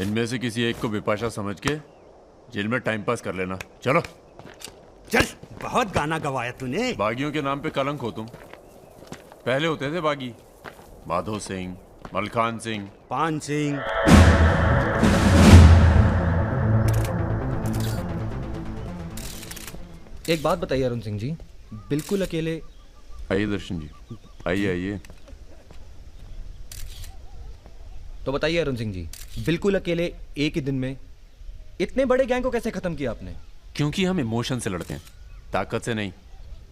इनमें से किसी एक को बिपाशा समझ के जेल में टाइम पास कर लेना। चलो चल, बहुत गाना गवाया तूने। बागियों के नाम पे कलंक हो तुम। पहले होते थे बागी, माधो सिंह, मलखान सिंह, पान सिंह। एक बात बताइए अरुण सिंह जी, बिल्कुल अकेले। आइए दर्शन जी, आइए आइए। तो बताइए अरुण सिंह जी, बिल्कुल अकेले एक ही दिन में इतने बड़े गैंग को कैसे खत्म किया आपने? क्योंकि हम इमोशन से लड़ते हैं, ताकत से नहीं।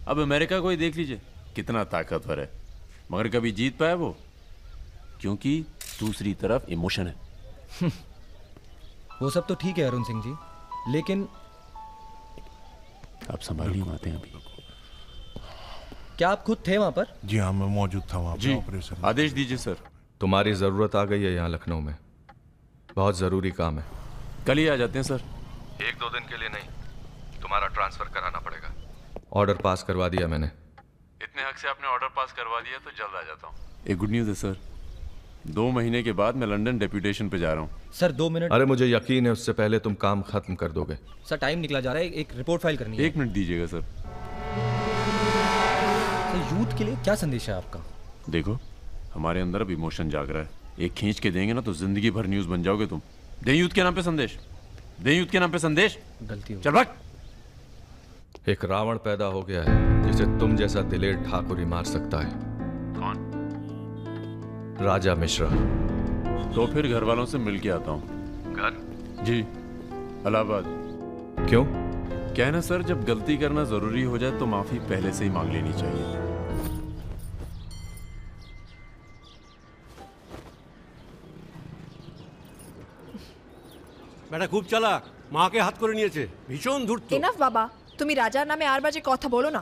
अब अमेरिका को ही देख लीजिए, कितना ताकतवर है, मगर कभी जीत पाया वो? क्योंकि दूसरी तरफ इमोशन है। वो सब तो ठीक है अरुण सिंह जी, लेकिन आप संभालिए बातें अभी। क्या आप खुद थे वहां पर? जी हाँ, मैं मौजूद था वहाँ जी, पे ऑपरेशन। आदेश दीजिए सर। तुम्हारी ज़रूरत आ गई है यहाँ लखनऊ में, बहुत ज़रूरी काम है। कल ही आ जाते हैं सर। 1-2 दिन के लिए नहीं, तुम्हारा ट्रांसफ़र कराना पड़ेगा। ऑर्डर पास करवा दिया मैंने। इतने हक से आपने ऑर्डर पास करवा दिया तो जल्द आ जाता हूँ। एक गुड न्यूज़ है सर, 2 महीने के बाद मैं लंदन डेप्यूटेशन पे जा रहा हूँ। Sir 2 minute. अरे मुझे यकीन है उससे पहले तुम काम खत्म कर दोगे। सर टाइम निकला जा रहा है, एक रिपोर्ट फाइल करनी है। 1 मिनट दीजिएगा सर। सर यूथ के लिए क्या संदेश है आपका? देखो, हमारे अंदर अब इमोशन जाग रहा है, एक खींच के देंगे ना तो जिंदगी भर न्यूज़ बन जाओगे तुम। दें यूथ के नाम पे संदेश, दें यूथ के नाम पे संदेश। गलती हो चल भाग। एक रावण पैदा हो गया है जिसे तुम जैसा दिलेर ठाकुर ही मार सकता है। कौन? राजा मिश्रा। तो फिर घर वालों से मिल के आता हूँ। घर? जी, इलाहाबाद। क्यों? क्या है ना सर, जब गलती करना जरूरी हो जाए तो माफी पहले से ही मांग लेनी चाहिए। বেটা খুব চালাক, মাকে হাত করে নিয়েছে, ভীষণ ধূর্ত। এনাফ বাবা, তুমি রাজার নামে আর বাজে কথা বলো না।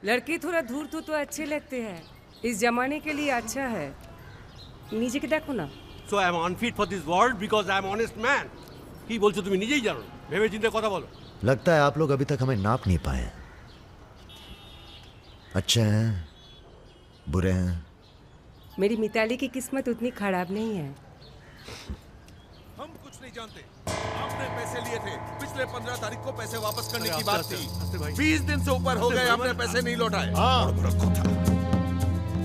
लड़के थोड़ा धूर्त तो अच्छे लगते हैं, इस जमाने के लिए अच्छा है। नीचे के देखो ना। So I am unfit for this world because I am honest man. কি বলছো তুমি নিজেই জানো, ভেবে চিন্তে কথা বলো। लगता है आप लोग अभी तक हमें नाप नहीं पाए। अच्छे हैं, बुरे हैं। मेरी मिताली की किस्मत उतनी खराब नहीं है। हम कुछ नहीं जानते। आपने पैसे लिए थे, पिछले 15 तारीख को पैसे वापस करने की बात थी। 20 दिन से ऊपर हो गए, आपने पैसे नहीं लौटाए।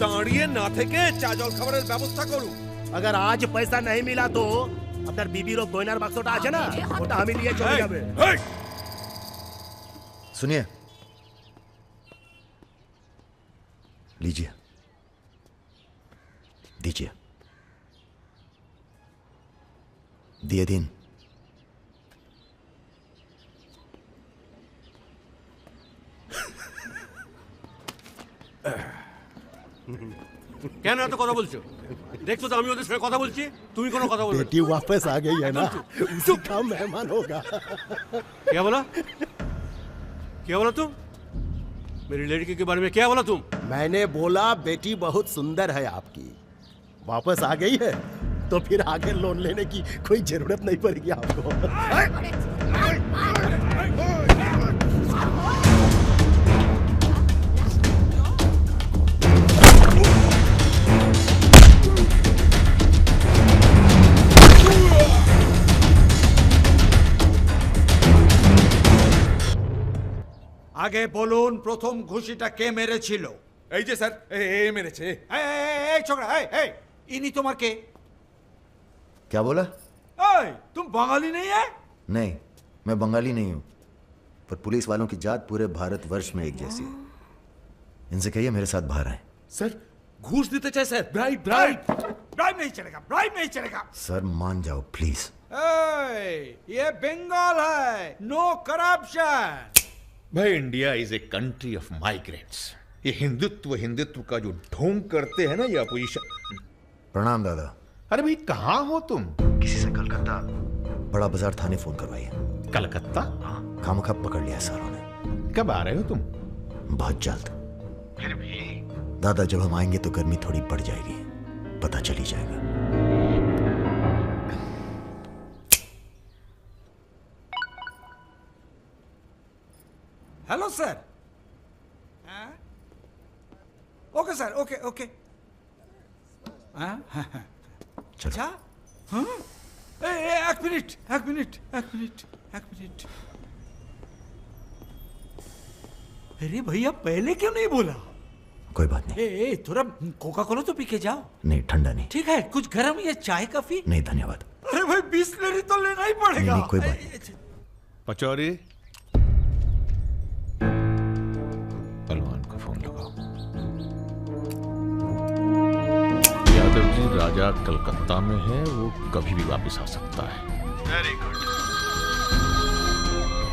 দাঁড়িয়ে না থেকে চা জল খাবারের ব্যবস্থা করুন। अगर आज पैसा नहीं मिला तो আপনার বিবির গয়নার বাক্সটা আছে না, ওটা আমি নিয়ে চলে যাবে। सुनिए, लीजिए, दीजिए, दिए दिन। কেন এত কথা বলছো? দেখছো তো আমি ওদের সঙ্গে কথা বলছি, তুমি কোনো কথা বলছো? बेटी वापस आ गई है ना, उसी का मेहमान होगा। क्या बोला? क्या बोला तुम? मेरी लड़की के बारे में क्या बोला तुम? मैंने बोला बेटी बहुत सुंदर है आपकी, वापस आ गई है तो फिर आगे लोन लेने की कोई जरूरत नहीं पड़ेगी आपको। আগে বলুন প্রথম ঘুষিটা কে মেরেছিল? এই যে স্যার, এই মেরেছে। এই ছোকরা, এই ইনি তোমার কে? क्या बोला? এই तुम बंगाली नहीं है? नहीं, मैं बंगाली नहीं हूं, पर पुलिस वालों की जात पूरे भारतवर्ष में एक जैसी है। इनसे कहिए मेरे साथ बाहर आए। सर घूस देते चाहे सर, ब्राइब ब्राइब। ब्राइब नहीं चलेगा, ब्राइब नहीं चलेगा। सर मान जाओ प्लीज। ये बंगाल है, नो करप्शन। भाई India is a country of migrants. ये हिंदुत्व हिंदुत्व का जो ढोंग करते हैं ना ये अपोजिशन। प्रणाम दादा। अरे भाई कहाँ हो तुम? किसी से कलकत्ता बड़ा बाजार थाने फोन करवाइए। कलकत्ता? खामखा पकड़ लिया सारों ने। कब आ रहे हो तुम? बहुत जल्द। फिर भी दादा, जब हम आएंगे तो गर्मी थोड़ी बढ़ जाएगी, पता चल ही जाएगा। Hello sir. Okay sir, okay okay. अच्छा, एक मिनट एक मिनट एक मिनट एक मिनट। अरे भैया पहले क्यों नहीं बोला? कोई बात नहीं। ए थोड़ा कोका कोला तो पी के जाओ। नहीं, ठंडा नहीं। ठीक है, कुछ गर्म या चाय कॉफी? नहीं धन्यवाद। अरे भाई बिस्लरी तो लेना ही पड़ेगा। नहीं, कोई बात नहीं। पचौरी, पहलवान को फोन लगाओ। यादव जी, राजा कलकत्ता में है, वो कभी भी वापस आ सकता है। वेरी गुड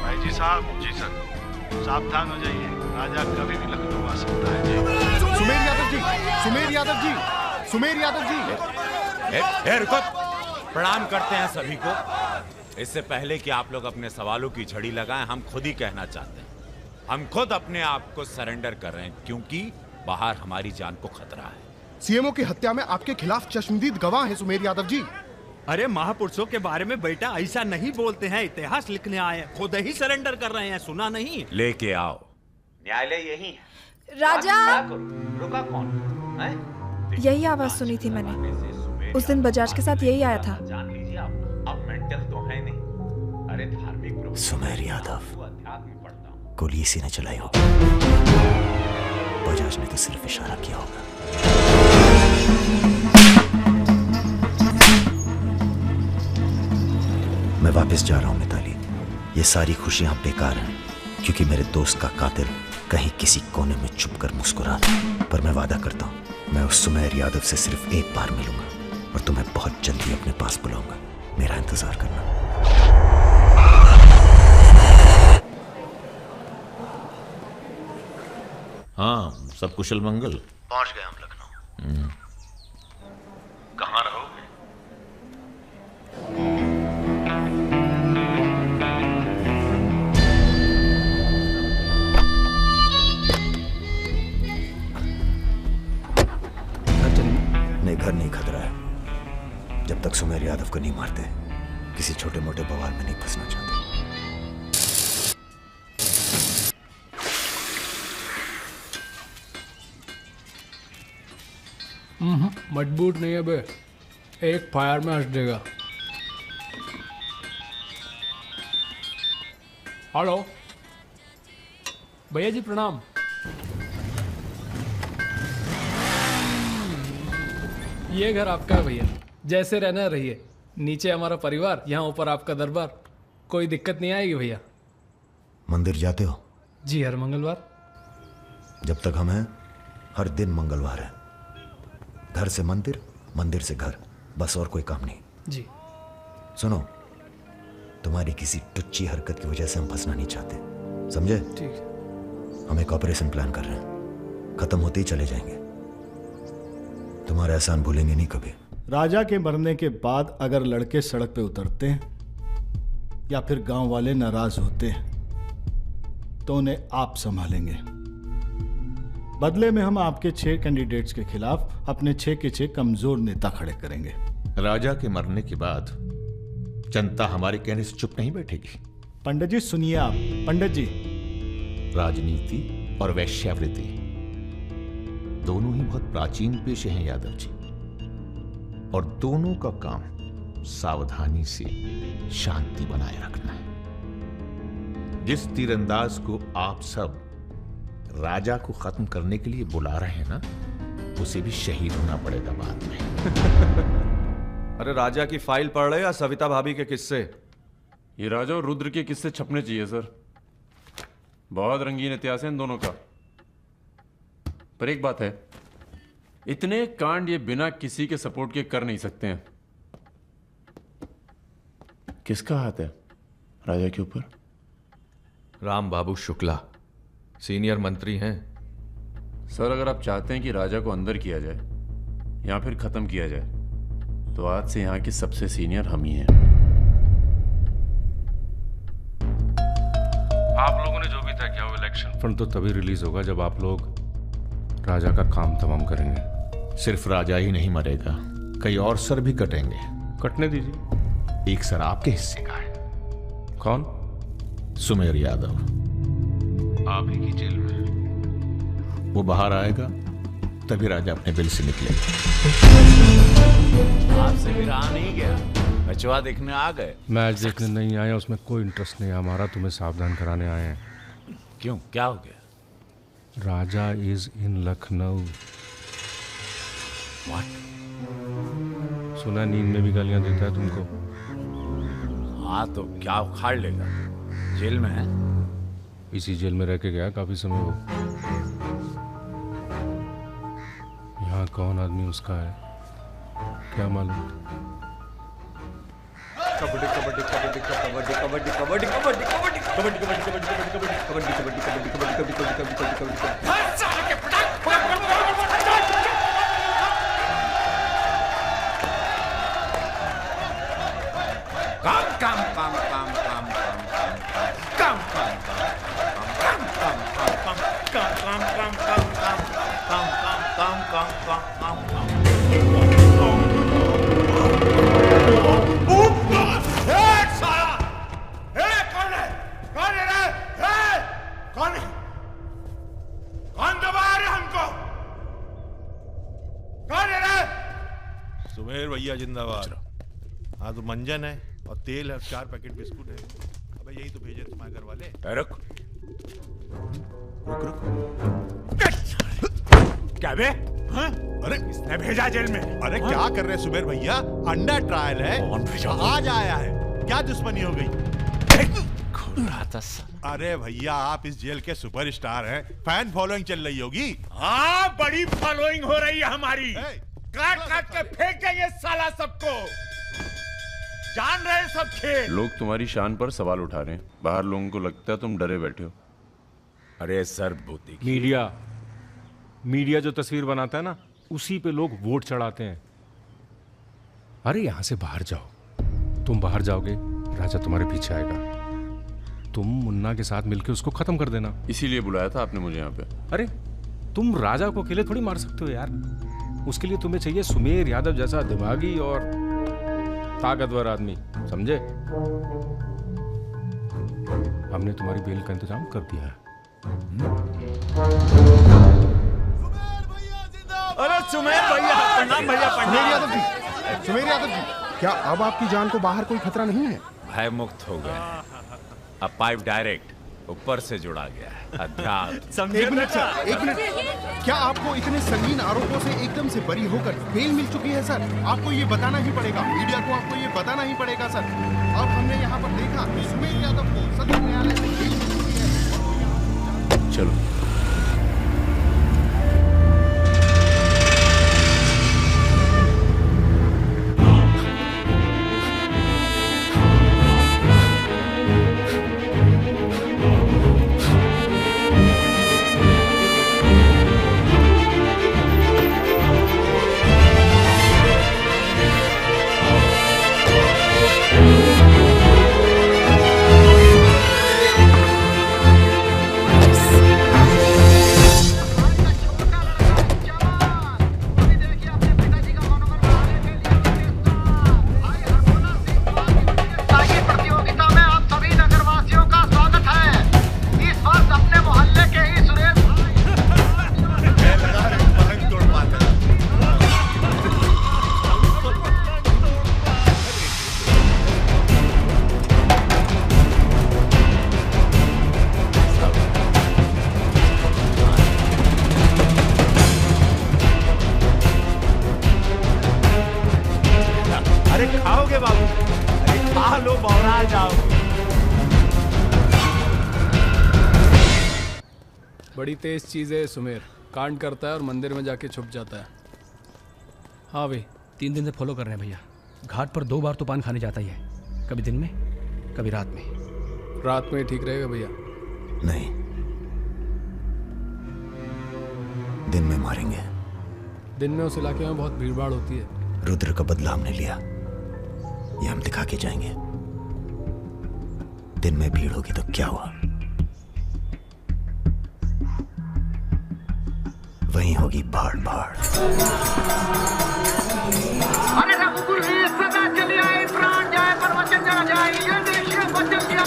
भाई जी साहब। जी सर, सावधान हो जाइए, राजा कभी भी लखनऊ आ सकता है जी। सुमेर यादव जी, सुमेर यादव जी, सुमेर यादव जी। रुको, प्रणाम करते हैं सभी को। इससे पहले कि आप लोग अपने सवालों की झड़ी लगाएं, हम खुद ही कहना चाहते हैं, हम खुद अपने आप को सरेंडर कर रहे हैं, क्योंकि बाहर हमारी जान को खतरा है। सीएमओ की हत्या में आपके खिलाफ चश्मदीद गवाह हैं सुमेर यादव जी। अरे महापुरुषों के बारे में बेटा ऐसा नहीं बोलते हैं, इतिहास लिखने आए हैं, खुद ही सरेंडर कर रहे हैं, सुना नहीं? लेके आओ। न्यायालय यही है। राजा, रुका कौन? यही आवाज सुनी थी मैंने। उस दिन बजाज के साथ यही आया था। जान लीजिए आप, अब मेंटल तो है नहीं। अरे धार्मिक सुमेर यादव, गोली इसी ने चलाई होगी। बजाज ने तो सिर्फ इशारा किया होगा। मैं वापस जा रहा हूं मिताली। ये सारी खुशियां बेकार हैं, क्योंकि मेरे दोस्त का कातिल कहीं किसी कोने में छुपकर मुस्कुरा रहा। पर मैं वादा करता हूं, मैं उस सुमेर यादव से सिर्फ एक बार मिलूंगा और तुम्हें बहुत जल्दी अपने पास बुलाऊंगा। मेरा इंतजार करना। हाँ, सब कुशल मंगल। पहुंच गए हम लखनऊ। कहाँ रहोगे? नहीं, घर नहीं खतरा है। जब तक सुमेर यादव को नहीं मारते, किसी छोटे मोटे बवाल में नहीं फंसना चाहते। मजबूत नहीं है बे, एक फायर में हंस देगा। हेलो भैया जी, प्रणाम। ये घर आपका है भैया, जैसे रहना रहिए। नीचे हमारा परिवार, यहाँ ऊपर आपका दरबार। कोई दिक्कत नहीं आएगी भैया। मंदिर जाते हो? जी, हर मंगलवार। जब तक हम हैं, हर दिन मंगलवार है। घर से मंदिर, मंदिर से घर, बस और कोई काम नहीं। जी। सुनो, तुम्हारी किसी टुच्ची हरकत की वजह से हम फंसना नहीं चाहते, समझे? ठीक। हम एक ऑपरेशन प्लान कर रहे हैं, खत्म होते ही चले जाएंगे। तुम्हारा एहसान भूलेंगे नहीं कभी। राजा के मरने के बाद अगर लड़के सड़क पे उतरते हैं या फिर गांव वाले नाराज होते हैं तो उन्हें आप संभालेंगे। बदले में हम आपके 6 कैंडिडेट्स के खिलाफ अपने 6 के 6 कमजोर नेता खड़े करेंगे। राजा के मरने के बाद जनता हमारे कहने से चुप नहीं बैठेगी। पंडित जी सुनिए आप। पंडित जी, राजनीति और वैश्यावृत्ति दोनों ही बहुत प्राचीन पेशे हैं यादव जी, और दोनों का काम सावधानी से शांति बनाए रखना है। जिस तीरंदाज को आप सब राजा को खत्म करने के लिए बुला रहे हैं ना, उसे भी शहीद होना पड़ेगा बाद में। अरे राजा की फाइल पढ़ रहे या सविता भाभी के किस्से? ये राजा और रुद्र के किस्से छपने चाहिए सर। बहुत रंगीन इतिहास है इन दोनों का। पर एक बात है, इतने कांड ये बिना किसी के सपोर्ट के कर नहीं सकते हैं। किसका हाथ है राजा के ऊपर? राम बाबू शुक्ला सीनियर मंत्री हैं। सर, अगर आप चाहते हैं कि राजा को अंदर किया जाए या फिर खत्म किया जाए, तो आज से यहां के सबसे सीनियर हम ही हैं। आप लोगों ने जो भी तय किया वो इलेक्शन फंड तो तभी रिलीज होगा जब आप लोग राजा का काम तमाम करेंगे। सिर्फ राजा ही नहीं मरेगा, कई और सर भी कटेंगे। कटने दीजिए। एक सर आपके हिस्से का है। कौन? सुमेर यादव। आप ही की जेल में। वो बाहर आएगा तभी राजा अपने बिल से निकलेगा। आपसे भी रहा नहीं गया। मैचवा देखने आ गए? मैच देखने नहीं आए, उसमें कोई इंटरेस्ट नहीं है हमारा, तुम्हें सावधान कराने आए हैं। क्यों, क्या हो गया? राजा इज इन लखनऊ। सुना नींद में भी गालियां देता है तुमको। हाँ तो क्या उखाड़ लेगा? जेल में है? इसी जेल में रह के गया काफी समय वो। यहाँ कौन आदमी उसका है क्या मालूम। कबड्डी कबड्डी कबड्डी कबड्डी कबड्डी कबड्डी कबड्डी कबड्डी कबड्डी कबड्डी कबड्डी कबड्डी कबड्डी कबड्डी कबड्डी कबड्डी कबड्डी कबड्डी काम काम काम काम काम काम काम काम काम काम काम काम काम काम काम काम सुमेर भैया जिंदाबाद। हाँ तो मंजन है और तेल है, 4 पैकेट बिस्कुट है। अबे यही तो भेजे तुम्हारे घर वाले। रुक रुक रुक। क्या बे? हाँ? अरे इसने भेजा जेल में। अरे क्या कर रहे सुमेर भैया, अंडर ट्रायल है। कौन भेजा? आज आया है, क्या दुश्मनी हो गई? अरे भैया आप इस जेल के सुपरस्टार हैं, फैन फॉलोइंग चल रही होगी। हाँ बड़ी फॉलोइंग हो रही है हमारी। काट काट के फेंक देंगे साला सबको। जान रहे सब खेल। लोग तुम्हारी शान पर सवाल उठा रहे हैं, बाहर लोगों को लगता है तुम डरे बैठे हो। अरे सर बोती मीडिया जो तस्वीर बनाता है ना, उसी पे लोग वोट चढ़ाते हैं। अरे यहां से बाहर जाओ, तुम बाहर जाओगे राजा तुम्हारे पीछे आएगा, तुम मुन्ना के साथ मिलकर उसको खत्म कर देना। इसीलिए बुलाया था आपने मुझे यहाँ पे। अरे तुम राजा को अकेले थोड़ी मार सकते हो यार, उसके लिए तुम्हें चाहिए सुमेर यादव जैसा दिमागी और ताकतवर आदमी, समझे? हमने तुम्हारी बेल का इंतजाम कर दिया है। अरे सुमेर भैया प्रणाम। भैया सुमेर यादव जी, सुमेर यादव जी, क्या अब आपकी जान को बाहर कोई खतरा नहीं है? भय मुक्त हो गए, अब पाइप डायरेक्ट ऊपर से जुड़ा गया है। अध्यात्म। एक मिनट सर, एक मिनट। क्या आपको इतने संगीन आरोपों से एकदम से बरी होकर बेल मिल चुकी है सर? आपको ये बताना ही पड़ेगा, मीडिया को आपको ये बताना ही पड़ेगा सर। अब हमने यहाँ पर देखा कि सुमेर यादव को सदर न्यायालय से बेल मिल चुकी है। चलो बड़ी तेज चीज है सुमेर, कांड करता है और मंदिर में जाके छुप जाता है। हाँ भाई 3 दिन से फॉलो कर रहे हैं भैया। घाट पर 2 बार तो पान खाने जाता ही है, कभी दिन में कभी रात में। रात में ठीक रहेगा भैया? नहीं, दिन में मारेंगे। दिन में उस इलाके में बहुत भीड़भाड़ होती है। रुद्र का बदला हमने लिया, ये हम दिखा के जाएंगे। दिन में भीड़ होगी तो क्या हुआ, वहीं होगी भाड़ भाड़। अरे रघुकुल वीर सदा चले आए, प्राण जाए पर वचन ना जाए, ये देश है वचन दिया।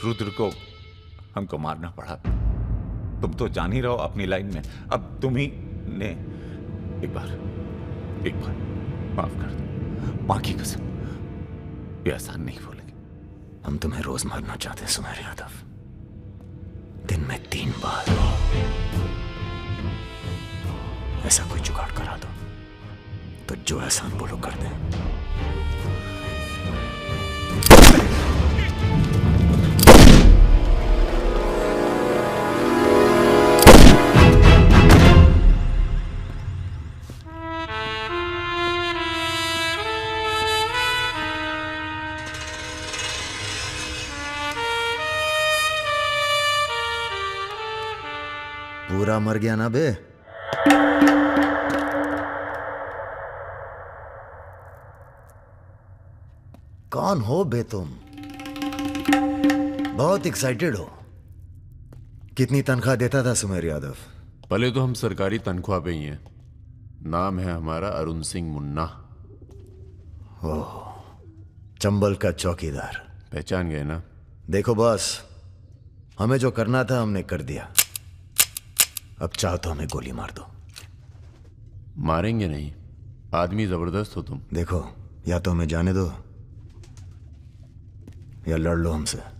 रुद्र को हमको मारना पड़ा। तुम तो जान ही रहो अपनी लाइन में। अब तुम ही ने एक बार माफ कर दो। मां की कसम, ये आसान नहीं भूलेंगे। हम तुम्हें रोज मारना चाहते हैं सुमेर यादव, दिन में 3 बार। ऐसा कोई जुगाड़ करा दो तो जो एहसान बोलो कर दे। पूरा मर गया ना बे? कौन हो बे तुम? बहुत एक्साइटेड हो। कितनी तनख्वाह देता था सुमेर यादव? पहले तो हम सरकारी तनख्वाह पे ही हैं। नाम है हमारा अरुण सिंह मुन्ना। ओह, चंबल का चौकीदार। पहचान गए ना? देखो बॉस, हमें जो करना था हमने कर दिया। अब चाहो तो हमें गोली मार दो। मारेंगे नहीं, आदमी जबरदस्त हो तुम। देखो, या तो हमें जाने दो या लड़ लो हमसे।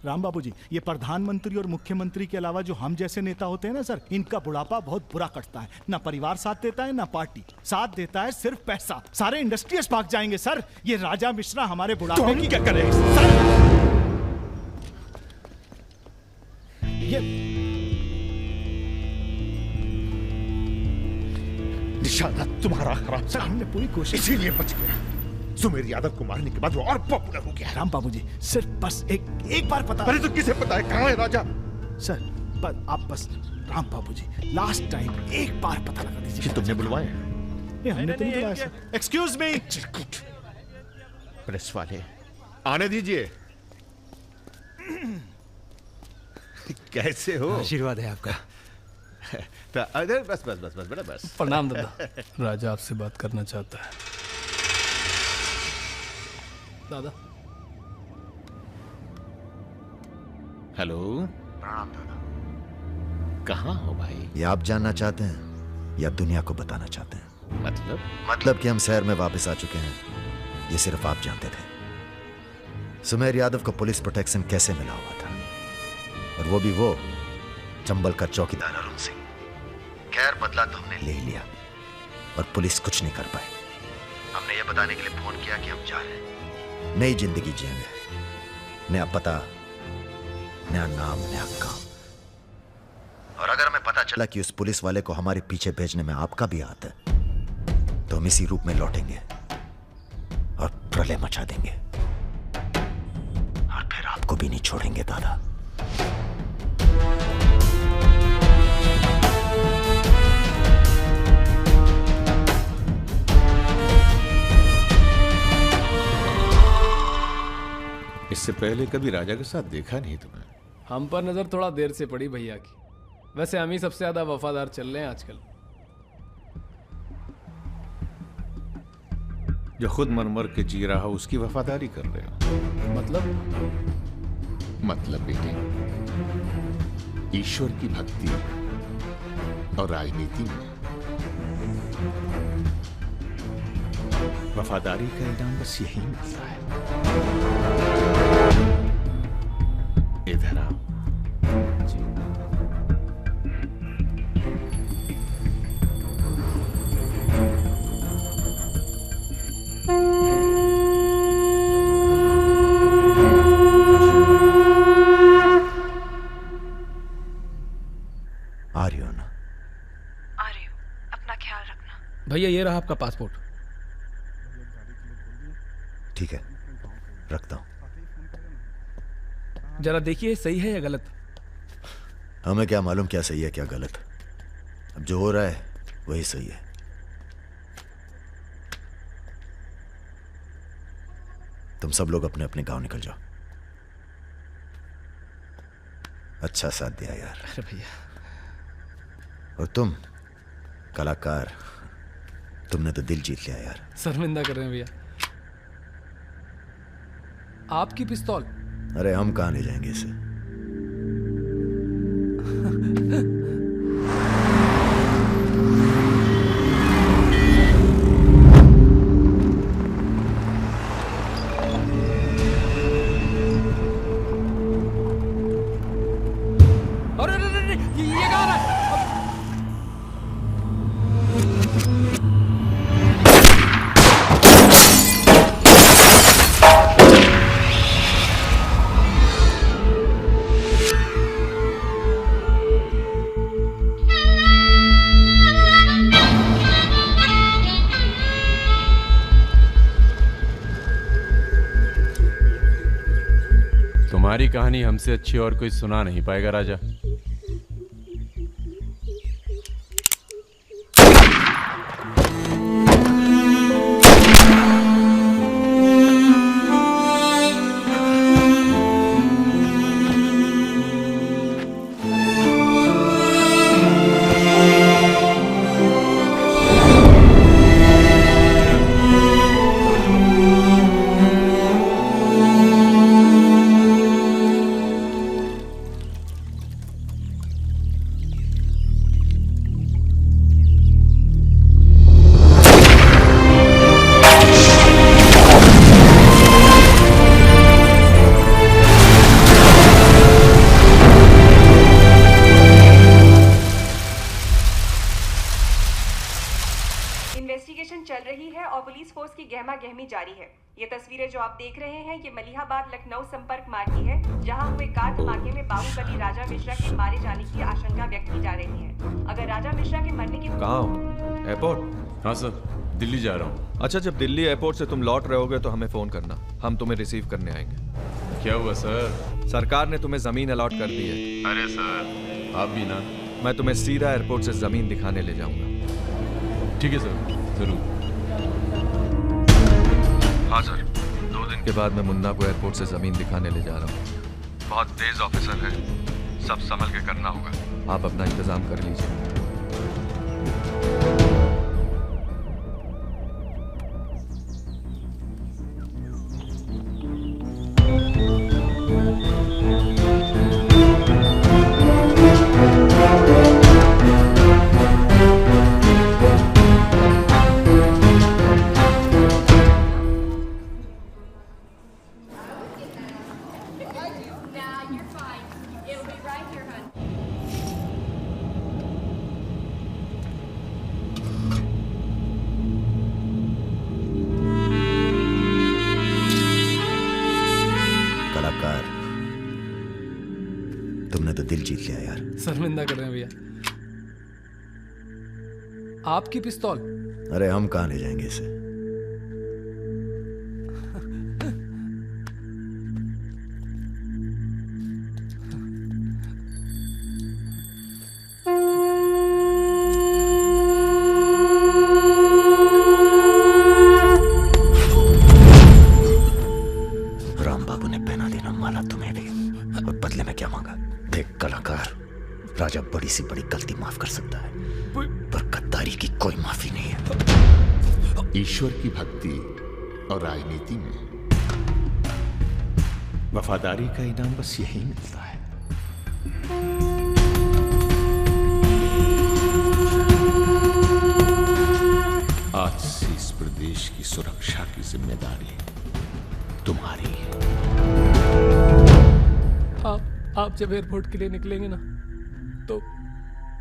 राम बाबू जी, ये प्रधानमंत्री और मुख्यमंत्री के अलावा जो हम जैसे नेता होते हैं ना सर, इनका बुढ़ापा बहुत बुरा कटता है। ना परिवार साथ देता है, ना पार्टी साथ देता है, सिर्फ पैसा। सारे इंडस्ट्रियल्स भाग जाएंगे सर। ये राजा मिश्रा हमारे बुढ़ापे की क्या करे सर? ये निशाना तुम्हारा खराब सर, हमने पूरी कोशिश, इसीलिए बच गया। सुमेर यादव को मारने के बाद वो और पॉपुलर हो गया। राम बाबू जी, सिर्फ बस एक बार पता। अरे तो किसे पता है कहाँ है राजा? सर आप बस, राम बाबू जी, लास्ट टाइम एक बार पता लगा दीजिए। तुमने बुलवाया? हमने तो नहीं बुलाया सर। Excuse me. प्रेस वाले आने दीजिए। कैसे हो? आशीर्वाद है आपका। तो अरे बस बस बस बस बेटा बस। प्रणाम दादा। राजा आपसे बात करना चाहता है। दादा। हेलो। प्रणाम दादा। कहाँ हो भाई? ये आप जानना चाहते हैं या दुनिया को बताना चाहते हैं? मतलब कि हम शहर में वापस आ चुके हैं, ये सिर्फ आप जानते थे। सुमेर यादव को पुलिस प्रोटेक्शन कैसे मिला हुआ था, और वो भी वो चंबल का चौकीदार अरुण सिंह। खैर, बदला तो हमने ले लिया और पुलिस कुछ नहीं कर पाई। हमने ये बताने के लिए फोन किया कि हम जा रहे हैं, नई जिंदगी जिएंगे, नया पता, नया नाम, नया काम। और अगर हमें पता चला कि उस पुलिस वाले को हमारे पीछे भेजने में आपका भी हाथ है, तो हम इसी रूप में लौटेंगे और प्रलय मचा देंगे, और फिर आपको भी नहीं छोड़ेंगे दादा। इससे इससे पहले कभी राजा के साथ देखा नहीं तुम्हें। हम पर नजर थोड़ा देर से पड़ी भैया की। वैसे हम ही सबसे ज्यादा वफादार चल रहे हैं आजकल। जो खुद मर के जी रहा हो उसकी वफादारी कर रहे हो। मतलब बेटे, ईश्वर की भक्ति और राजनीति में वफादारी का इनाम बस यही मिलता है। इधर आओ। आ रही हो ना? आ रही हूँ, अपना ख्याल रखना। भैया ये रहा आपका पासपोर्ट। ठीक है, रखता हूं। जरा देखिए सही है या गलत। हमें क्या मालूम क्या सही है क्या गलत। अब जो हो रहा है वही सही है। तुम सब लोग अपने अपने गांव निकल जाओ। अच्छा साथ दिया यार। अरे भैया। और तुम कलाकार, तुमने तो दिल जीत लिया यार। शर्मिंदा कर रहे हैं भैया। आपकी पिस्तौल। अरे हम कहां ले जाएंगे इसे। अरे ये कहाँ रहा है? तुम्हारी कहानी हमसे अच्छी और कोई सुना नहीं पाएगा राजा। इन्वेस्टिगेशन चल रही है और पुलिस फोर्स की गहमा गहमी जारी है। ये तस्वीरें जो आप देख रहे हैं ये मलिहाबाद लखनऊ संपर्क मार्ग की है, जहां हुए कार धमाके में बाहुबली राजा मिश्रा के मारे जाने की आशंका व्यक्त की जा रही है। अगर राजा मिश्रा के मरने की कहाँ हो? एयरपोर्ट? हाँ सर, दिल्ली जा रहा हूँ। अच्छा, जब दिल्ली एयरपोर्ट से तुम लौट रहे होगे तो हमें फोन करना, हम तुम्हें रिसीव करने आएंगे। क्या हुआ सर? सरकार ने तुम्हें जमीन अलॉट कर दी है। अरे सर, आप भी ना। मैं तुम्हें सीधा एयरपोर्ट से जमीन दिखाने ले जाऊंगा। ठीक है सर, जरूर। हाँ सर, 2 दिन के बाद मैं मुन्ना को एयरपोर्ट से जमीन दिखाने ले जा रहा हूँ। बहुत तेज ऑफिसर है, सब संभल के करना होगा। आप अपना इंतजाम कर लीजिए। तुमने तो दिल जीत लिया यार। शर्मिंदा कर रहे हैं भैया। आपकी पिस्तौल। अरे हम कहां ले जाएंगे इसे। राम बाबू ने पहना देना बड़ी से बड़ी गलती माफ कर सकता है, पर गद्दारी की कोई माफी नहीं है। ईश्वर की भक्ति और राजनीति में वफादारी का इनाम बस यही मिलता है। आज से इस प्रदेश की सुरक्षा की जिम्मेदारी तुम्हारी है। आप जब एयरपोर्ट के लिए निकलेंगे ना, तो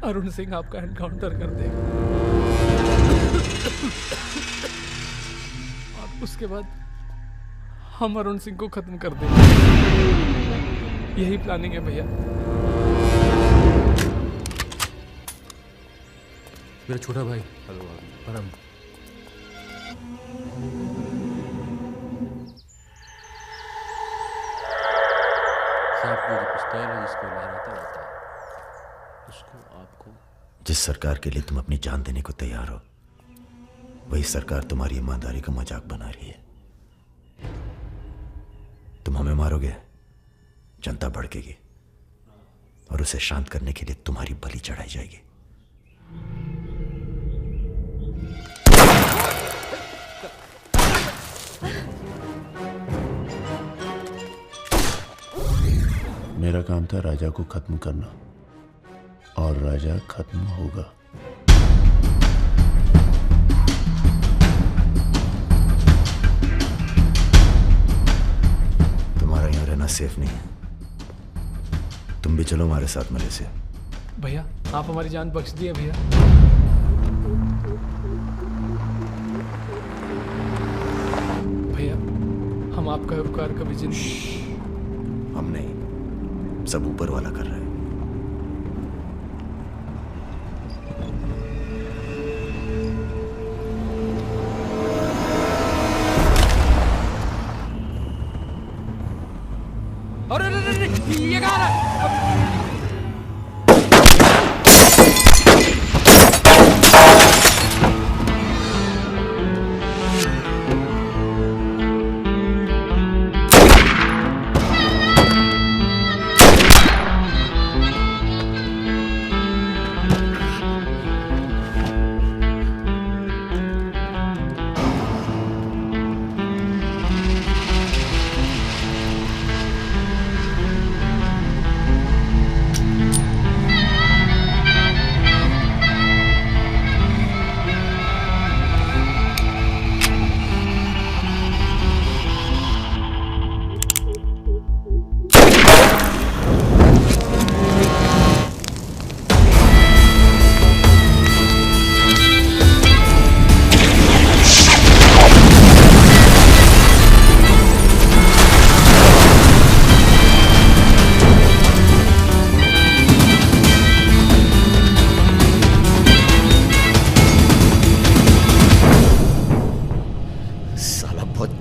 अरुण सिंह आपका एनकाउंटर कर देगा और उसके बाद हम अरुण सिंह को खत्म कर देंगे। यही प्लानिंग है भैया। मेरा छोटा भाई। हेलो परम। जिस सरकार के लिए तुम अपनी जान देने को तैयार हो, वही सरकार तुम्हारी ईमानदारी का मजाक बना रही है। तुम हमें मारोगे, जनता भड़केगी और उसे शांत करने के लिए तुम्हारी बलि चढ़ाई जाएगी। मेरा काम था राजा को खत्म करना, और राजा खत्म होगा। तुम्हारा यहां रहना सेफ नहीं है, तुम भी चलो हमारे साथ मलेशिया। भैया आप हमारी जान बख्श दिए भैया। भैया हम आपका उपकार कभी जिंदगी। हम नहीं, सब ऊपर वाला कर रहा है। अरे ये कहाँ है?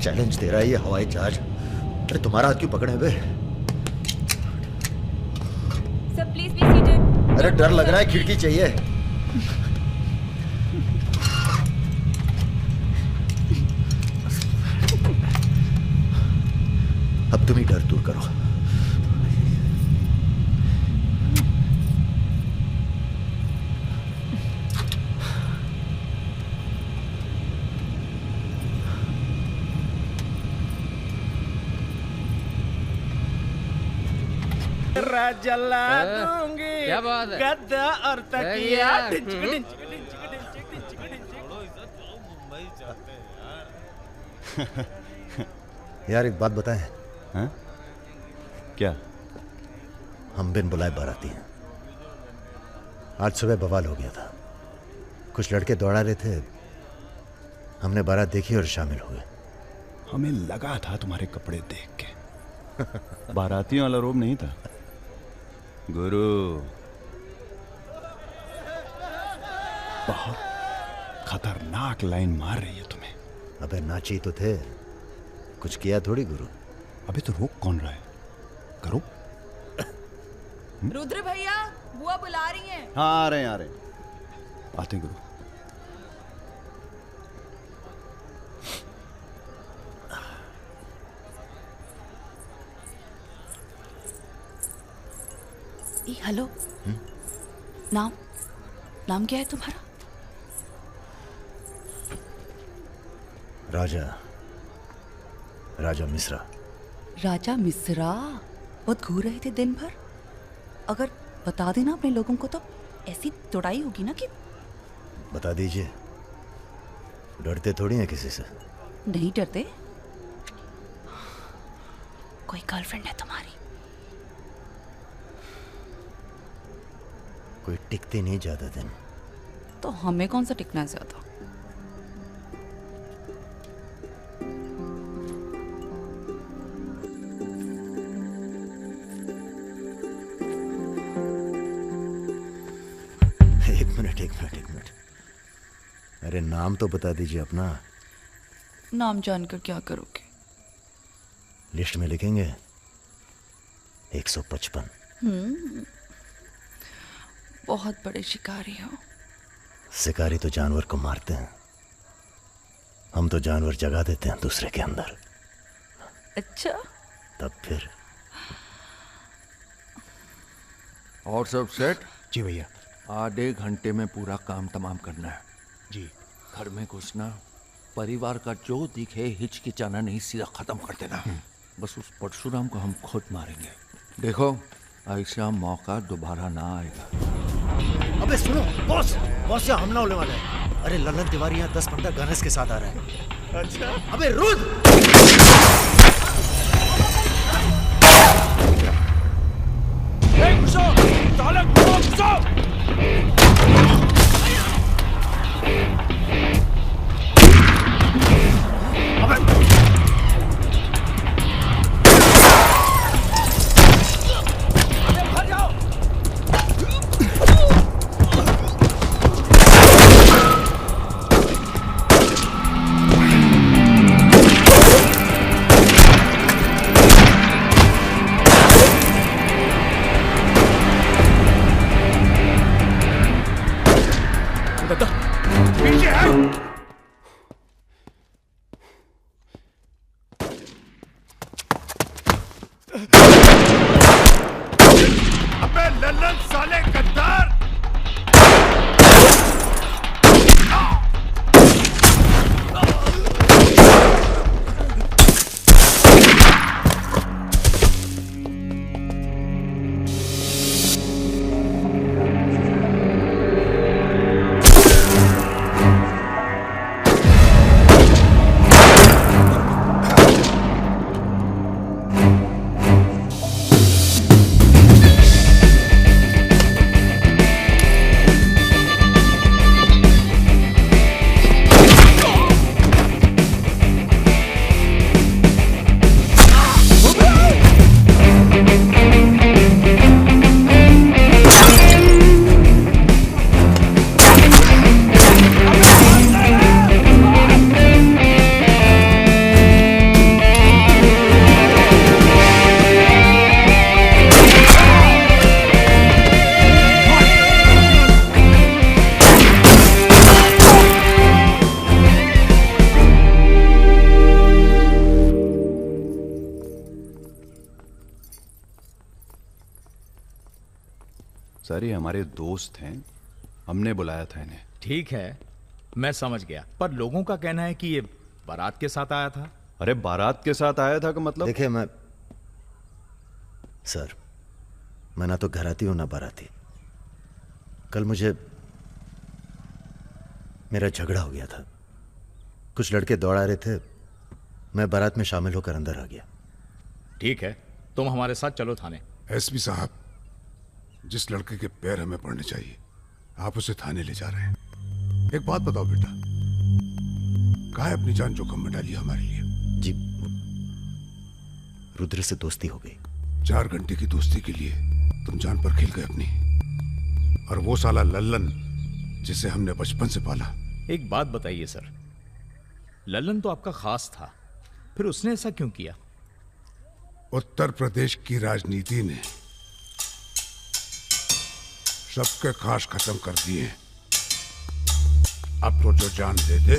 चैलेंज दे रहा है ये हवाई जहाज। अरे तुम्हारा हाथ क्यों पकड़े हुए? Sir please be seated. अरे डर लग रहा है, खिड़की चाहिए। अब तुम ही डर दूर करो। जला दूंगी क्या बात है? गद्दा और तकिया। यार एक बात बताएं। हाँ? क्या? हम बिन बुलाए बाराती हैं। आज सुबह बवाल हो गया था, कुछ लड़के दौड़ा रहे थे, हमने बारात देखी और शामिल हुए। हमें लगा था तुम्हारे कपड़े देख के। बारातियों वाला रोब नहीं था गुरु। बहुत खतरनाक लाइन मार रही है तुम्हें। अबे नाची तो थे, कुछ किया थोड़ी गुरु। अबे तो रोक कौन रहा है? करो। रुद्र भैया बुआ बुला रही हैं। हाँ आ रहे हैं आते हैं गुरु। हेलो नाम क्या है तुम्हारा? राजा मिश्रा। राजा मिश्रा? बहुत घूर रहे थे दिन भर। अगर बता देना अपने लोगों को तो ऐसी तोड़ाई होगी ना कि। बता दीजिए, डरते थोड़ी हैं किसी से। नहीं डरते। कोई गर्लफ्रेंड है तुम्हारी? कोई टिकते नहीं ज्यादा दिन। तो हमें कौन सा टिकना है ज्यादा? एक मिनट। अरे नाम तो बता दीजिए अपना। नाम जानकर क्या करोगे? लिस्ट में लिखेंगे 155। बहुत बड़े शिकारी हो। शिकारी तो जानवर को मारते हैं, हम तो जानवर जगा देते हैं दूसरे के अंदर। अच्छा। तब फिर और सब सेट? जी भैया। आधे घंटे में पूरा काम तमाम करना है। जी। घर में घुसना, परिवार का जो दिखे हिचकिचाना नहीं, सीधा खत्म कर देना। बस उस परशुराम को हम खुद मारेंगे। देखो ऐसा मौका दोबारा ना आएगा। अबे सुनो बॉस यहाँ हमला होने वाला है। अरे ललन तिवारी यहाँ 10-15 गनर्स के साथ आ रहा है। अच्छा। अबे रुद। सर ये हमारे दोस्त हैं, हमने बुलाया था इन्हें। ठीक है, मैं समझ गया, पर लोगों का कहना है कि ये बारात के साथ आया था। अरे बारात के साथ आया था का मतलब? देखिए सर, मैं ना तो घराती हूं ना बाराती। कल मुझे मेरा झगड़ा हो गया था, कुछ लड़के दौड़ा रहे थे, मैं बारात में शामिल होकर अंदर आ गया। ठीक है, तुम हमारे साथ चलो थाने। एसपी साहब, जिस लड़के के पैर हमें पड़ने चाहिए आप उसे थाने ले जा रहे हैं। एक बात बताओ बेटा, काहे अपनी जान जोखिम में डाली हमारे लिए? जी, रुद्र से दोस्ती हो गई। 4 घंटे की दोस्ती के लिए तुम जान पर खेल गए अपनी, और वो साला लल्लन जिसे हमने बचपन से पाला। एक बात बताइए सर, लल्लन तो आपका खास था, फिर उसने ऐसा क्यों किया? उत्तर प्रदेश की राजनीति ने सबके खास खत्म कर दिए। अब तो जो जान दे दे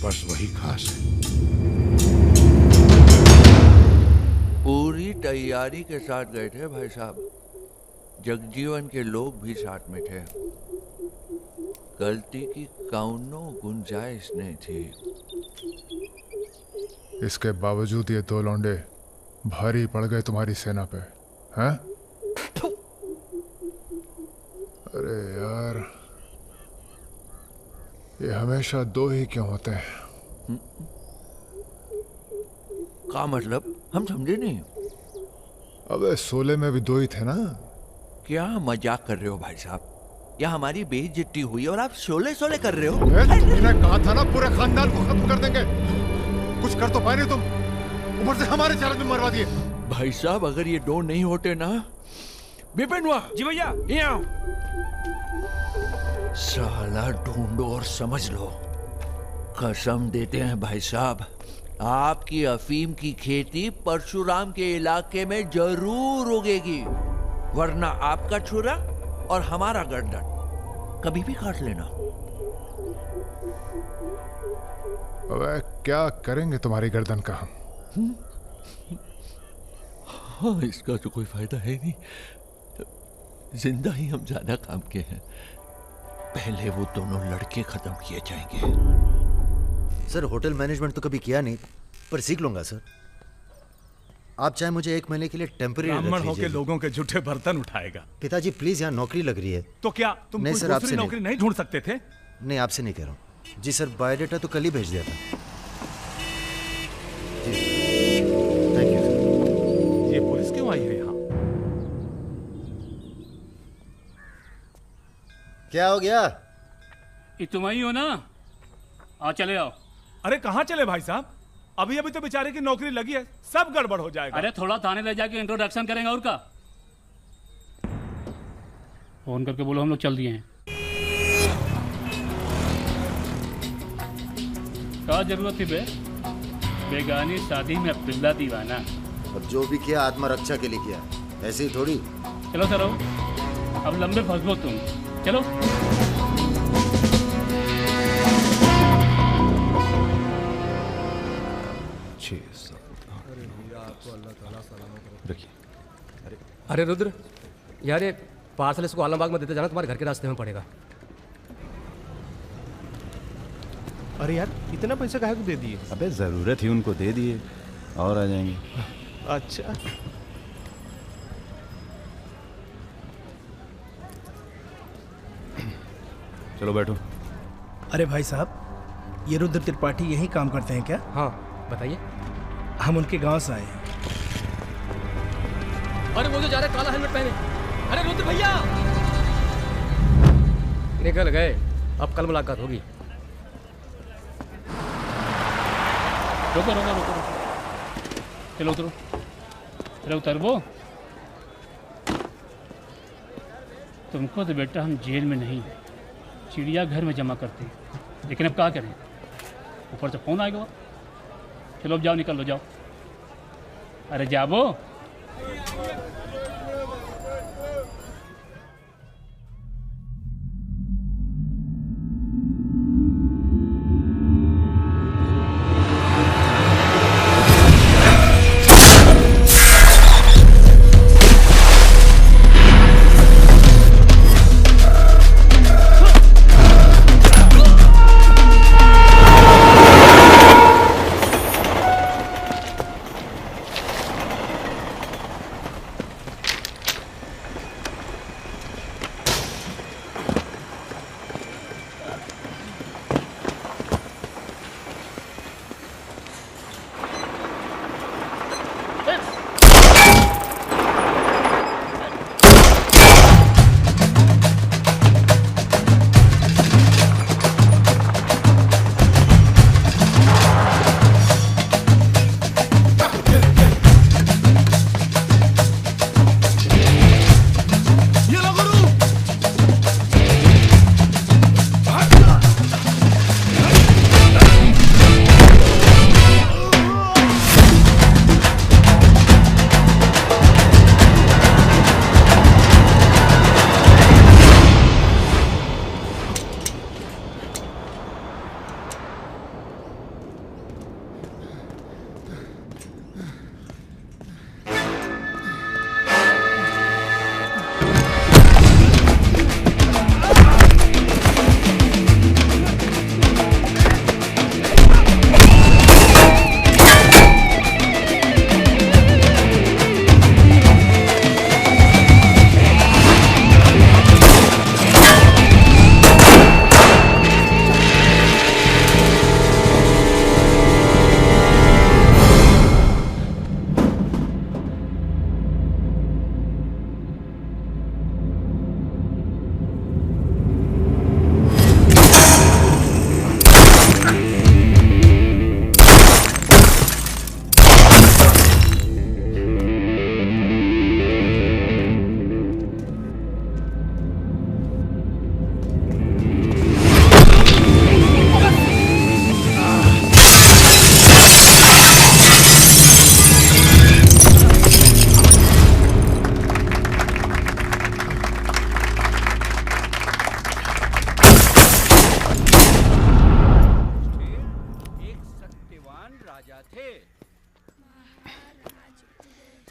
बस वही खास है। पूरी तैयारी के साथ गए थे भाई साहब, जगजीवन के लोग भी साथ में थे। गलती की कौनो गुंजाइश नहीं थी। इसके बावजूद ये दो लौंडे भारी पड़ गए तुम्हारी सेना पे, हैं? अरे यार, ये हमेशा दो ही क्यों होते हैं? क्या मतलब? हम समझे नहीं। अबे सोले में भी दो ही थे ना। क्या मजाक कर रहे हो भाई साहब? या हमारी बेइज्जती हुई और आप शोले शोले कर रहे हो? मैंने कहा था ना पूरे खानदान को खत्म कर देंगे। कुछ कर तो पाए नहीं तुम, ऊपर से हमारे चार में मरवा दिए। भाई साहब अगर ये दो नहीं होते ना। बिपिन हुआ जी भैया, ये आओ। साला ढूंढो और समझ लो। कसम देते हैं भाई साहब, आपकी अफीम की खेती परशुराम के इलाके में जरूर उगेगी, वरना आपका छुरा और हमारा गर्दन कभी भी काट लेना। अबे क्या करेंगे तुम्हारी गर्दन का हम? हाँ, इसका तो कोई फायदा है नहीं। जिंदा ही हम ज्यादा काम के हैं। पहले वो दोनों लड़के खत्म किए जाएंगे। सर होटल मैनेजमेंट तो कभी किया नहीं, पर सीख लूंगा सर। आप चाहे मुझे 1 महीने के लिए टेम्पररी ब्राह्मण होके लोगों के झूठे बर्तन उठाएगा। पिताजी प्लीज, यहाँ नौकरी लग रही है। तो क्या तुम नहीं कोई सर, दूसरी नौकरी नहीं ढूंढ सकते थे? नहीं, आपसे नहीं कह रहा हूँ जी सर। बायोडेटा तो कल ही भेज दिया था जी। Thank you sir. ये पुलिस क्यों आई है यहाँ? क्या हो गया? ये तुम ही हो ना? आओ चले आओ। अरे कहाँ चले भाई साहब? अभी अभी तो बेचारे की नौकरी लगी है, सब गड़बड़ हो जाएगा। अरे थोड़ा थाने ले जाके इंट्रोडक्शन करेंगे और का। फोन करके बोलो हम लोग चल दिए हैं। क्या जरूरत थी बे? बेगानी शादी में पिल्ला दीवाना। अब जो भी किया आत्मरक्षा के लिए किया, ऐसे ही थोड़ी। चलो सर, अब लंबे फंसो तुम। चलो देखिए। अरे रुद्र यार, ये पार्सल इसको आलमबाग में देते जाना, तुम्हारे घर के रास्ते में पड़ेगा। अरे यार, इतना पैसा काहे को दे दिए? अबे जरूरत ही उनको दे दिए और आ जाएंगे। अच्छा, चलो बैठो। अरे भाई साहब, ये रुद्र त्रिपाठी यही काम करते हैं क्या? हाँ बताइए। हम उनके गांव से आए हैं। अरे वो जो जा रहे काला हेलमेट पहने। अरे रुद्र भैया निकल गए, अब कल मुलाकात होगी। रुको रुको रुको, चलो उतरो। चलो उतर। वो तुमको तो बेटा हम जेल में नहीं, चिड़ियाघर में जमा करते हैं, लेकिन अब क्या करें, ऊपर से फोन आएगा। चलो अब जाओ, निकल लो, जाओ। अरे जाबो।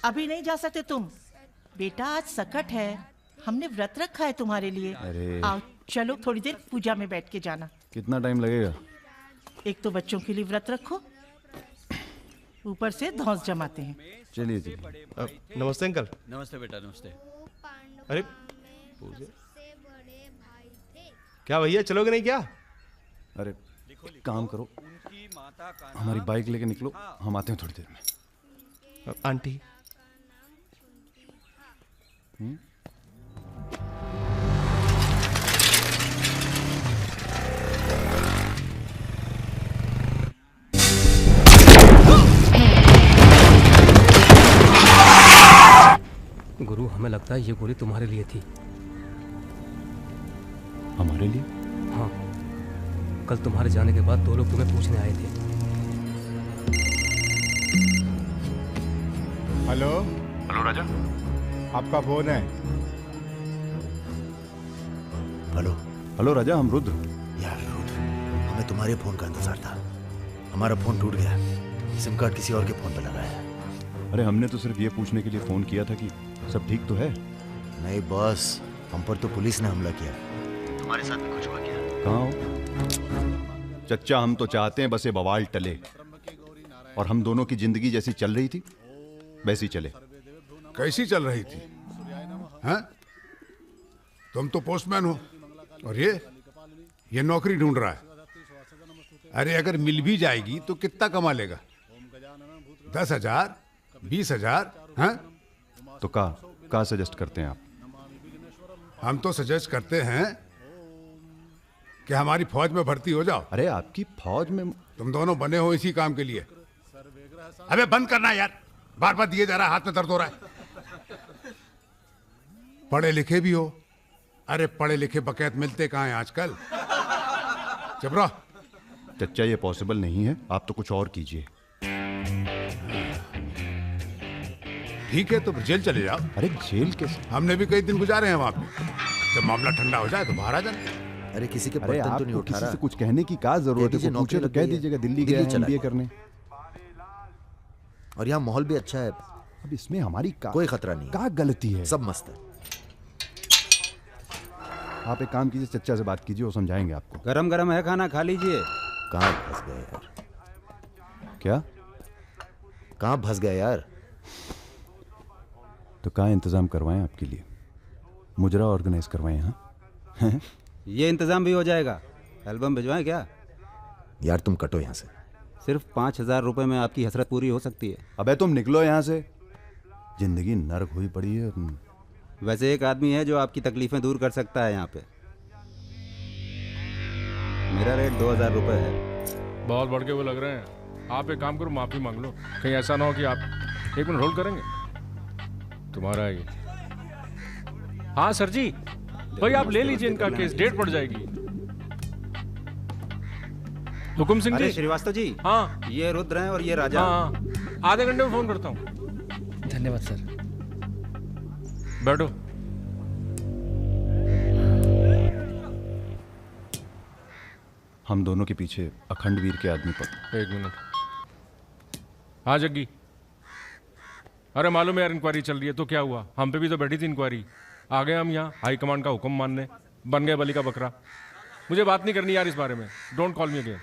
अभी नहीं जा सकते तुम। बेटा आज सकट है, हमने व्रत रखा है तुम्हारे लिए। अरे। आओ चलो थोड़ी देर पूजा में बैठ के जाना। कितना टाइम लगेगा? एक तो बच्चों के लिए व्रत रखो, ऊपर से धौंस जमाते हैं। चलिए चलिए। नमस्ते अंकल। नमस्ते बेटा, नमस्ते। अरे क्या भैया, चलोगे नहीं क्या? अरे एक काम करो, हमारी बाइक लेके निकलो, हम आते हैं थोड़ी देर में। आंटी। गुरु, हमें लगता है ये गोली तुम्हारे लिए थी। हमारे लिए? हाँ, कल तुम्हारे जाने के बाद 2 लोग तुम्हें पूछने आए थे। हेलो। हेलो राजा। आपका फोन है। हेलो। हेलो राजा, हम रुद्र। यार रुद्र, हमें तुम्हारे फोन का इंतजार था। हमारा फोन टूट गया, सिम कार्ड किसी और के फोन पर लगाया है। अरे हमने तो सिर्फ ये पूछने के लिए फोन किया था कि सब ठीक तो है। नहीं बॉस, हम पर तो पुलिस ने हमला किया। तुम्हारे साथ भी कुछ हुआ क्या? कहाँ हो चच्चा? हम तो चाहते हैं बस ये बवाल टले और हम दोनों की जिंदगी जैसी चल रही थी वैसी चले। कैसी चल रही थी? हैं? तुम तो पोस्टमैन हो और ये नौकरी ढूंढ रहा है। अरे अगर मिल भी जाएगी तो कितना कमा लेगा? 10,000, 20,000? हैं? तो का सजेस्ट करते हैं आप? हम तो सजेस्ट करते हैं कि हमारी फौज में भर्ती हो जाओ। अरे आपकी फौज में? तुम दोनों बने हो इसी काम के लिए। अबे बंद करना यार, बार बार दिए जा रहा है, हाथ में दर्द हो रहा है। पढ़े लिखे भी हो। अरे पढ़े लिखे बकैत मिलते कहाँ हैं आजकल? चुप रहो। चच्चा ये पॉसिबल नहीं है, आप तो कुछ और कीजिए। ठीक है तो जेल चले जाओ। अरे जेल कैसे? हमने भी कई दिन गुजारे हैं वहां पे। जब मामला ठंडा हो जाए तो बाहर आ जाना। अरे किसी के अरे बर्तन तो नहीं आपको उठा किसी रहा। से कुछ कहने की क्या जरूरत है? कोई पूछे तो कह दीजिएगा दिल्ली गया है MBA करने। और यहाँ माहौल भी अच्छा है। अब इसमें हमारी कोई खतरा नहीं। क्या गलती है? सब मस्त है। आप एक काम कीजिए, चच्चा से बात कीजिए, वो समझाएंगे आपको। गरम गरम है खाना, खा लीजिए। कहाँ फंस गए यार? क्या? कहाँ फंस गए यार? तो कहाँ इंतजाम करवाएं आपके लिए? मुजरा ऑर्गेनाइज करवाएं? हाँ ये इंतजाम भी हो जाएगा। एल्बम भिजवाएं क्या? यार तुम कटो यहाँ से। सिर्फ 5,000 रुपए में आपकी हसरत पूरी हो सकती है। अबे तुम निकलो यहाँ से, जिंदगी नर्क हुई पड़ी है। वैसे एक आदमी है जो आपकी तकलीफें दूर कर सकता है यहाँ पे। मेरा रेट 2,000 रुपए है। बहुत बढ़ के वो लग रहे हैं। आप एक काम करो, माफी मांग लो। कहीं ऐसा ना हो कि आप 1 मिनट होल्ड करेंगे। तुम्हारा ही। हाँ सर जी, भाई आप ले लीजिए इनका केस, डेट पड़ जाएगी। हुकुम सिंह जी। श्रीवास्तव जी। हाँ ये रुद्र हैं और ये राजा। हाँ आधे घंटे में फोन करता हूँ। धन्यवाद सर। बैठो। हम दोनों के पीछे अखंड वीर के आदमी पर। 1 मिनट। हाँ जग्गी। अरे मालूम है यार, इंक्वायरी चल रही है। तो क्या हुआ? हम पे भी तो बैठी थी इंक्वायरी। आ गए हम यहाँ हाई कमांड का हुक्म मानने, बन गए बलि का बकरा। मुझे बात नहीं करनी यार इस बारे में। Don't call me again.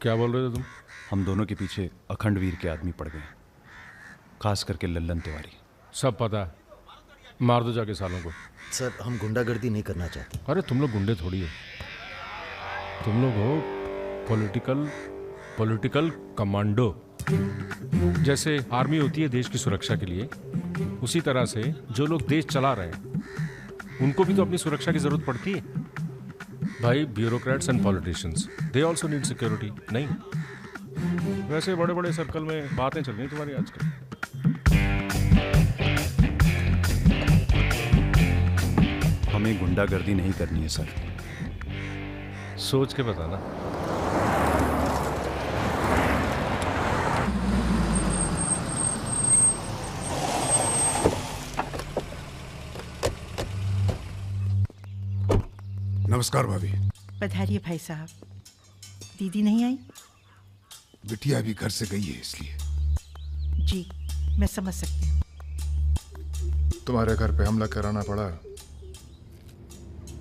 क्या बोल रहे थे तुम? हम दोनों के पीछे अखंड वीर के आदमी पड़ गए, खास करके लल्लन तिवारी। सब पता है, मार दो जाके सालों को। सर हम गुंडागर्दी नहीं करना चाहते। अरे तुम लोग गुंडे थोड़ी हो, तुम लोग हो पॉलिटिकल कमांडो। जैसे आर्मी होती है देश की सुरक्षा के लिए, उसी तरह से जो लोग देश चला रहे हैं उनको भी तो अपनी सुरक्षा की जरूरत पड़ती है भाई। Bureaucrats and politicians, they also need security. नहीं, वैसे बड़े बड़े सर्कल में बातें चल रही तुम्हारी आजकल। हमें गुंडागर्दी नहीं करनी है सर। सोच के बताना। नमस्कार भाभी। पधारिए भाई साहब। दीदी नहीं आई? बिटिया भी घर से गई है इसलिए। जी मैं समझ सकती हूँ। तुम्हारे घर पे हमला कराना पड़ा,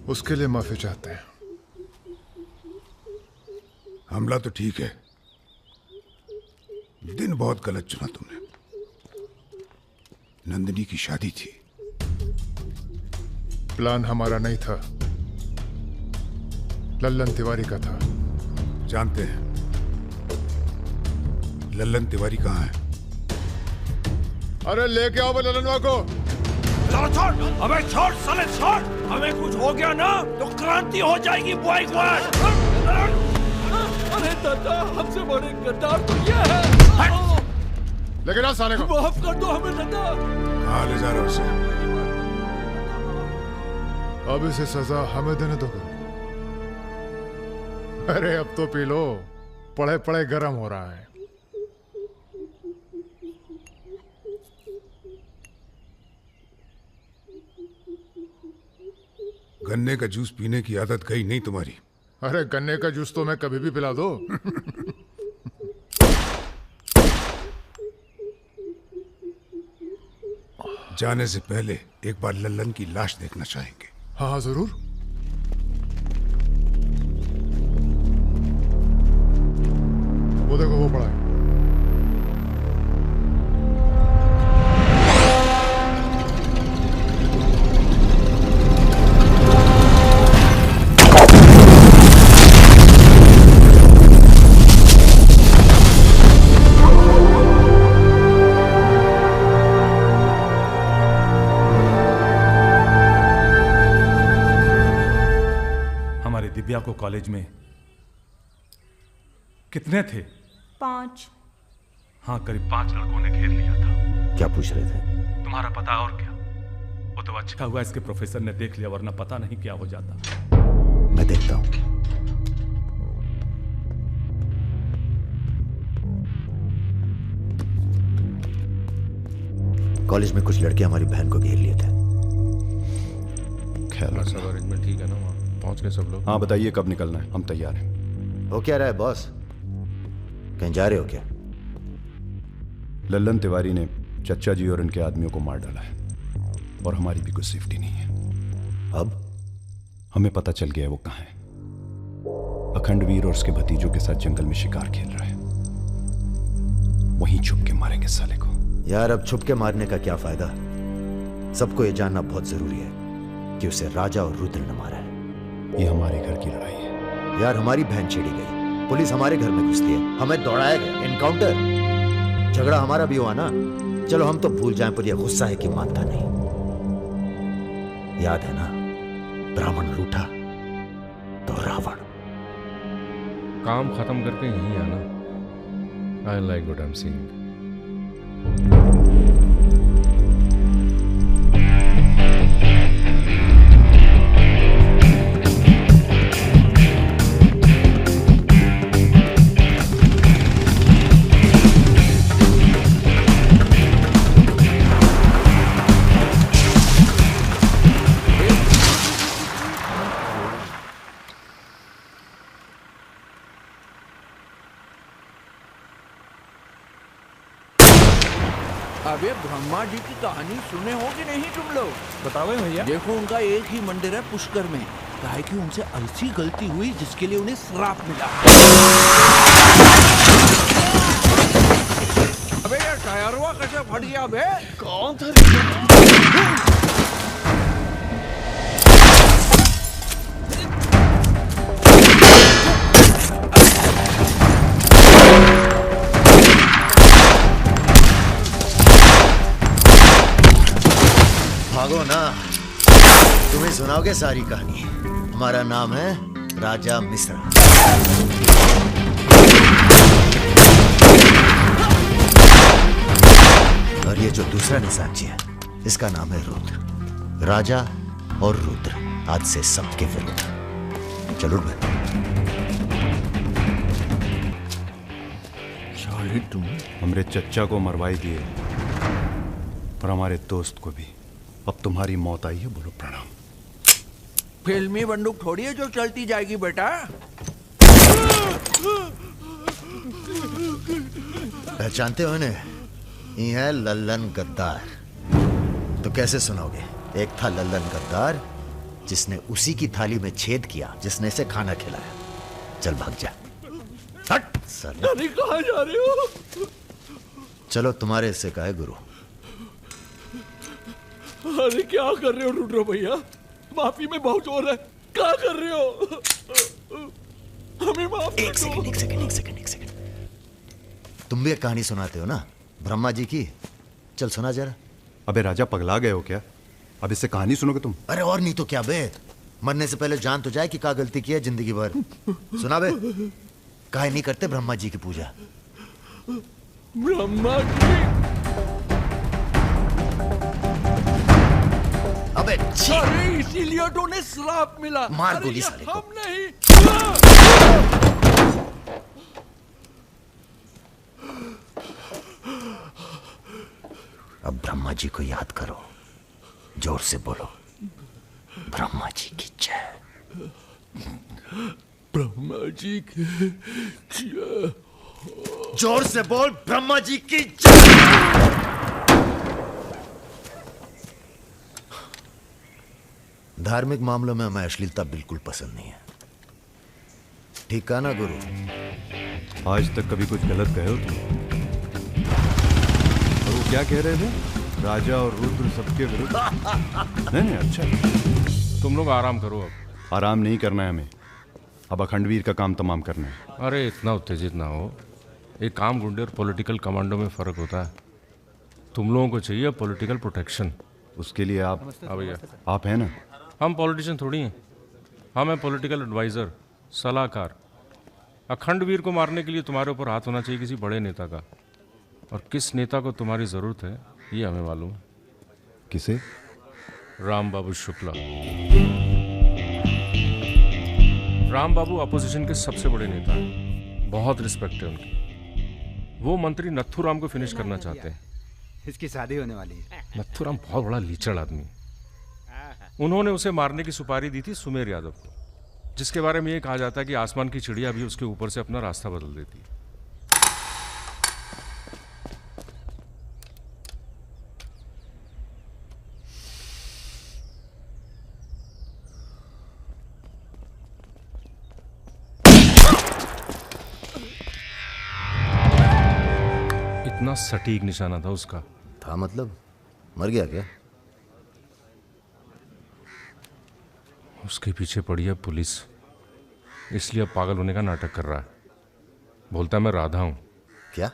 उसके लिए माफी चाहते हैं। हमला तो ठीक है, दिन बहुत गलत चुना तुमने। नंदिनी की शादी थी। प्लान हमारा नहीं था, लल्लन तिवारी का था। जानते हैं लल्लन तिवारी कहाँ है? अरे लेके आओ लल्लनवा को। छोड़, अबे छोड़ साले छोड़। हमें कुछ हो गया ना तो क्रांति हो जाएगी बॉय स्क्वाड। अरे दादा, हमसे बड़े गद्दार तो ये है। लेके जाओ साले को। माफ कर दो हमें दादा। हाँ ले जा रहा उसे। अब इसे सजा हमें देने दो। अरे अब तो पी लो, पड़े पड़े गरम हो रहा है। गन्ने का जूस पीने की आदत गई नहीं तुम्हारी। अरे गन्ने का जूस तो मैं कभी भी पिला दो। जाने से पहले एक बार लल्लन की लाश देखना चाहेंगे। हाँ हाँ जरूर। वो देखो वो पड़ा है। दिव्या को कॉलेज में कितने थे? 5। हाँ, करीब 5 लड़कों ने घेर लिया था। क्या पूछ रहे थे? तुम्हारा पता और क्या? वो तो अच्छा हुआ इसके प्रोफेसर ने देख लिया, वरना पता नहीं क्या हो जाता। मैं देखता हूं। कॉलेज में कुछ लड़के हमारी बहन को घेर लिए थे। ख्याल रखना। सब अरेंजमेंट ठीक है ना? वहाँ पहुंच गए सब लोग? हाँ बताइए कब निकलना है, हम तैयार हैं। हो क्या रहा है बॉस? कहीं जा रहे हो क्या? लल्लन तिवारी ने चच्चा जी और इनके आदमियों को मार डाला है और हमारी भी कुछ सेफ्टी नहीं है। अब हमें पता चल गया है वो कहाँ है। अखंडवीर और उसके भतीजों के साथ जंगल में शिकार खेल रहा है। वहीं छुप के मारेंगे साले को। यार अब छुप के मारने का क्या फायदा? सबको ये जानना बहुत जरूरी है कि उसे राजा और रुद्र ने मारा है। ये हमारे घर की लड़ाई है। यार हमारी बहन छेड़ी गई, पुलिस हमारे घर में घुसती है, हमें दौड़ाया गया, एनकाउंटर। झगड़ा हमारा भी हुआ ना। चलो हम तो भूल जाएं, पर यह गुस्सा है कि मानता नहीं। याद है ना, ब्राह्मण रूठा तो रावण। काम खत्म करके यहीं आना। I like what I am seeing. अबे ब्रह्मा जी की कहानी सुने हो कि नहीं तुम लोग? बताओ भैया। देखो उनका एक ही मंदिर है पुष्कर में। काहे कि उनसे ऐसी गलती हुई जिसके लिए उन्हें श्राप मिला। अबे यार टायरवा कैसे फट गया बे? कौन था? भागो ना, तुम्हें सुनाओगे सारी कहानी। हमारा नाम है राजा मिश्रा। और ये जो दूसरा निशानची है, इसका नाम है रुद्र। राजा और रुद्र आज से सबके विरुद्ध। चलो भाई। तुम हमारे चच्चा को मरवाई दिए और हमारे दोस्त को भी। अब तुम्हारी मौत आई है, बोलो प्रणाम। फिल्मी बंदूक थोड़ी है जो चलती जाएगी बेटा। पहचानते हो इन्हें? ये है लल्लन गद्दार। तो कैसे सुनोगे? एक था लल्लन गद्दार जिसने उसी की थाली में छेद किया जिसने इसे खाना खिलाया। चल भाग जा। हट सर। कहाँ जा रहे हो? चलो तुम्हारे हिस्से का है गुरु। अरे क्या कर रहे हो रुद्र भैया? माफी में बहुत जोर है। क्या कर रहे हो? हमें माफ एक सेकंड। तुम भी एक कहानी सुनाते हो ना ब्रह्मा जी की? चल सुना जरा। अबे राजा पगला गए हो क्या? अब इससे कहानी सुनोगे तुम? अरे और नहीं तो क्या बे, मरने से पहले जान तो जाए कि क्या गलती की है जिंदगी भर। सुना बे। काहे नहीं करते ब्रह्मा जी की पूजा? ब्रह्मा जी? अबे अरे इसीलिए तो उन्हें श्राप मिला। मार गोली साले को। हम नहीं। अब ब्रह्मा जी को याद करो, जोर से बोलो, ब्रह्मा जी की जय। ब्रह्मा जी की जय। जोर से बोल, ब्रह्मा जी की जय। धार्मिक मामलों में हमें अश्लीलता बिल्कुल पसंद नहीं है। ठीक कहा ना गुरु? आज तक कभी कुछ गलत कहे हो तुम? और वो क्या कह रहे थे? राजा और रुद्र सबके विरुद्ध? नहीं अच्छा। तुम लोग आराम करो। अब आराम नहीं करना है हमें, अब अखंडवीर का काम तमाम करना है। अरे इतना उत्तेजित ना हो। एक काम गुंडे और पॉलिटिकल कमांडो में फर्क होता है। तुम लोगों को चाहिए पॉलिटिकल प्रोटेक्शन। उसके लिए आप भैया आप हैं ना? हम पॉलिटिशियन थोड़ी हैं, हम हैं पॉलिटिकल एडवाइज़र, सलाहकार। अखंडवीर को मारने के लिए तुम्हारे ऊपर हाथ होना चाहिए किसी बड़े नेता का, और किस नेता को तुम्हारी ज़रूरत है ये हमें मालूम है। किसे? राम बाबू शुक्ला। राम बाबू अपोजिशन के सबसे बड़े नेता हैं, बहुत रिस्पेक्ट है उनकी। वो मंत्री नथुराम को फिनिश करना चाहते हैं। इसकी शादी होने वाली है। नथुराम बहुत बड़ा लीचड़ आदमी है। उन्होंने उसे मारने की सुपारी दी थी सुमेर यादव को, जिसके बारे में ये कहा जाता है कि आसमान की चिड़िया भी उसके ऊपर से अपना रास्ता बदल देती है। इतना सटीक निशाना था उसका। था मतलब? मर गया क्या? उसके पीछे पड़ी है पुलिस, इसलिए अब पागल होने का नाटक कर रहा है। बोलता है मैं राधा हूं। क्या?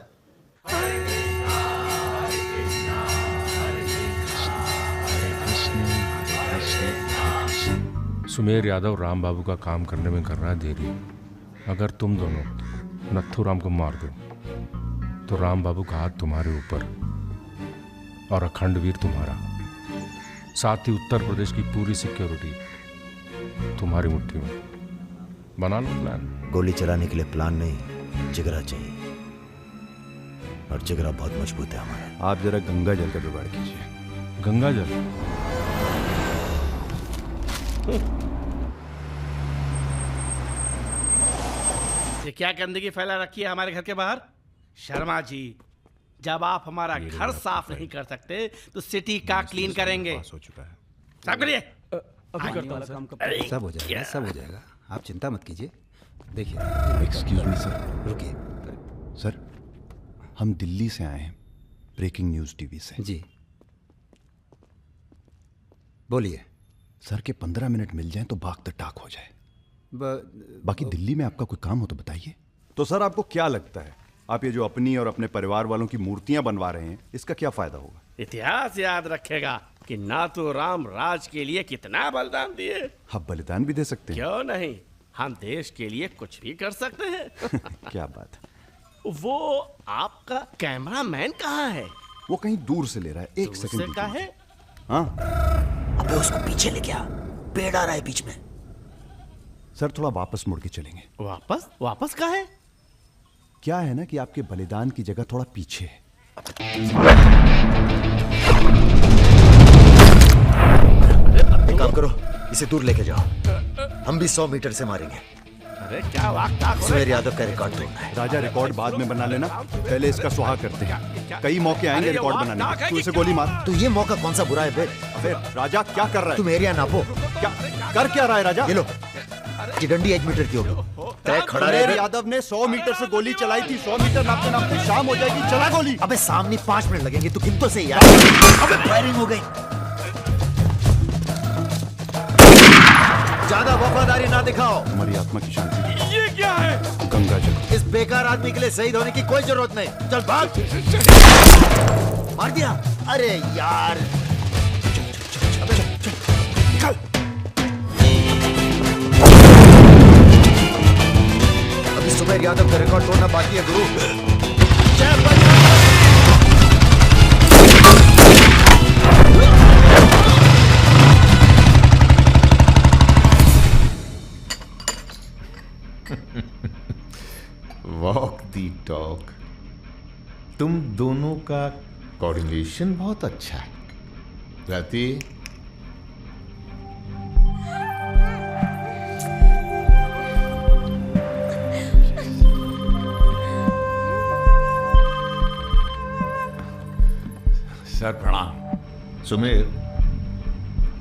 सुमेर यादव राम बाबू का काम करने में कर रहा है देरी। अगर तुम दोनों नथुराम को मार दो तो राम बाबू का हाथ तुम्हारे ऊपर और अखंडवीर तुम्हारा, साथ ही उत्तर प्रदेश की पूरी सिक्योरिटी तुम्हारी मुट्ठी में। बना लो प्लान। गोली चलाने के लिए प्लान नहीं, जिगरा चाहिए, और जिगरा बहुत मजबूत है हमारा। आप जरा गंगा जल का जुगाड़ कीजिए। गंगा जल? ये क्या गंदगी फैला रखी है हमारे घर के बाहर? शर्मा जी, जब आप हमारा घर साफ नहीं कर सकते तो सिटी का क्लीन करेंगे। हो चुका है। साफ करिए। अभी करता हूं सर। सब हो जाएगा, सब हो जाएगा, आप चिंता मत कीजिए। देखिए, एक्सक्यूज मी सर। रुकिए सर, हम दिल्ली से आए हैं, ब्रेकिंग न्यूज टीवी से। जी बोलिए। सर के 15 मिनट मिल जाएं तो भाग द टाक हो जाए। बाकी दिल्ली में आपका कोई काम हो तो बताइए। तो सर आपको क्या लगता है, आप ये जो अपनी और अपने परिवार वालों की मूर्तियां बनवा रहे हैं, इसका क्या फायदा होगा? इतिहास याद रखेगा कि नाथुराम राज के लिए कितना बलिदान दिए। आप बलिदान भी दे सकते हैं? क्यों नहीं, हम देश के लिए कुछ भी कर सकते हैं। क्या बात है। वो आपका कैमरामैन कहाँ है? वो कहीं दूर से ले रहा है। एक सेकंड का है। हाँ, अबे उसको पीछे ले गया, पेड़ आ रहा है बीच में। सर थोड़ा वापस मुड़ के चलेंगे। वापस? वापस कहाँ है? क्या है ना कि आपके बलिदान की जगह थोड़ा पीछे है। एक काम करो, इसे दूर लेके जाओ, हम भी 100 मीटर से मारेंगे। अरे क्या वक्त सुमेर यादव का रिकॉर्ड तोड़ना है। राजा रिकॉर्ड बाद में बना लेना, पहले इसका सुहा करते हैं। कई मौके आएंगे रिकॉर्ड बनाने के। तू इसे गोली मार। तो ये मौका कौन सा बुरा है बे? अबे राजा क्या कर रहा है? तुम एरिया नापो। क्या कर क्या रहा है राजा? ये लो, चिगंडी 1 मीटर की होगी। तय खड़ा रहे। सुमेर यादव ने 100 मीटर से गोली चलाई थी। 100 मीटर नापते नापते शाम हो जाएगी। चला गोली। अबे सामने 5 मिनट लगेंगे, तू गिनतो से यार। अबे फायरिंग हो गई। ज्यादा वफादारी ना दिखाओ। हमारी आत्मा की शांति। ये क्या है? गंगा जल। इस बेकार आदमी के लिए शहीद होने की कोई जरूरत नहीं। चल भाग। मार दिया। अरे यार चल। अभी सुमेर यादव का रिकॉर्ड तोड़ना बाकी है गुरु। वॉक दी टॉक। तुम दोनों का कोऑर्डिनेशन बहुत अच्छा है। रति, सर प्रणाम। सुमेर,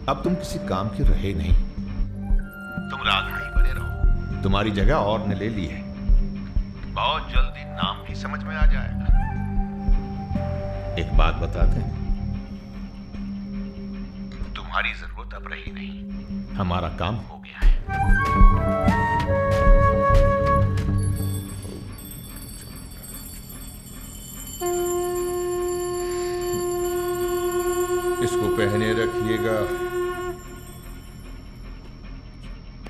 अब तुम किसी काम के रहे नहीं। तुम राधा ही बने रहो। तुम्हारी जगह और ने ले ली है। बहुत जल्दी नाम भी समझ में आ जाएगा। एक बात बताते हैं, तुम्हारी जरूरत अब रही नहीं। हमारा काम हो गया है। इसको पहने रखिएगा,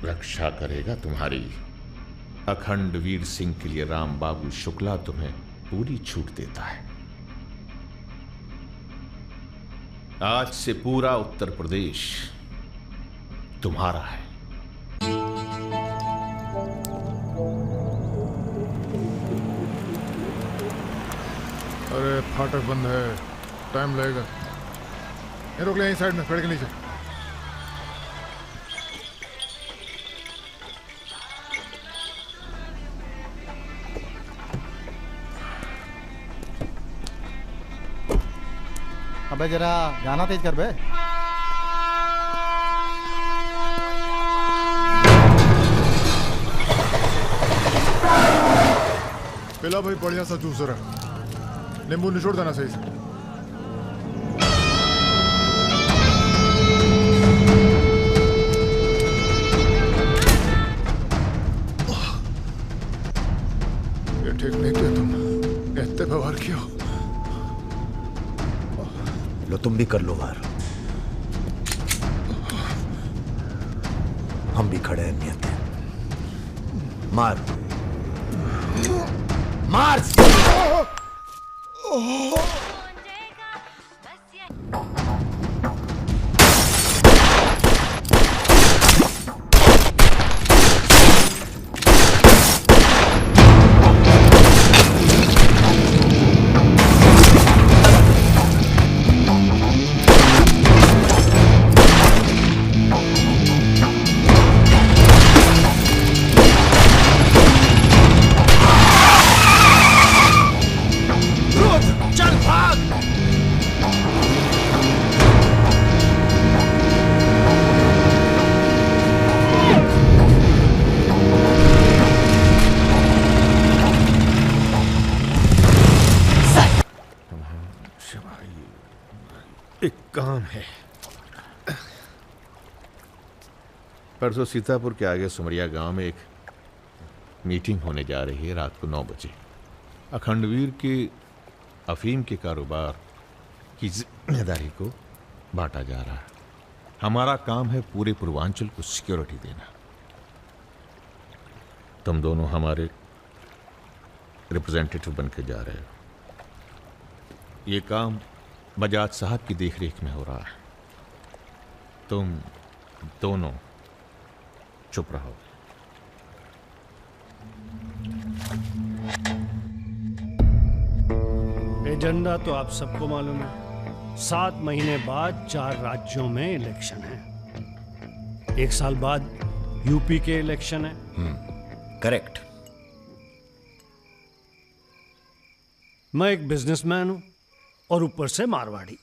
रक्षा करेगा तुम्हारी। अखंड वीर सिंह के लिए राम बाबू शुक्ला तुम्हें पूरी छूट देता है। आज से पूरा उत्तर प्रदेश तुम्हारा है। अरे फाटक बंद है, टाइम लगेगा। ये रोक ले यहीं साइड में, पेड़ के नीचे। अबे जरा गाना तेज कर बे। पिला भाई बढ़िया सा जूस रहा, नींबू निचोड़ देना सही से। ये ठीक नहीं किया तुम, इतने व्यवहार किया। लो तुम भी कर लो वार। हम भी खड़े हैं नियत है। मार मार। एक काम है। परसों सीतापुर के आगे सुमरिया गांव में एक मीटिंग होने जा रही है रात को 9 बजे। अखंडवीर के अफीम के कारोबार की जिम्मेदारी को बांटा जा रहा है। हमारा काम है पूरे पूर्वांचल को सिक्योरिटी देना। तुम दोनों हमारे रिप्रेजेंटेटिव बन के जा रहे हो। ये काम बजाज साहब की देखरेख में हो रहा है। तुम दोनों चुप रहो। एजेंडा तो आप सबको मालूम है। 7 महीने बाद 4 राज्यों में इलेक्शन है। 1 साल बाद यूपी के इलेक्शन है करेक्ट। मैं एक बिजनेसमैन हूं और ऊपर से मारवाड़ी।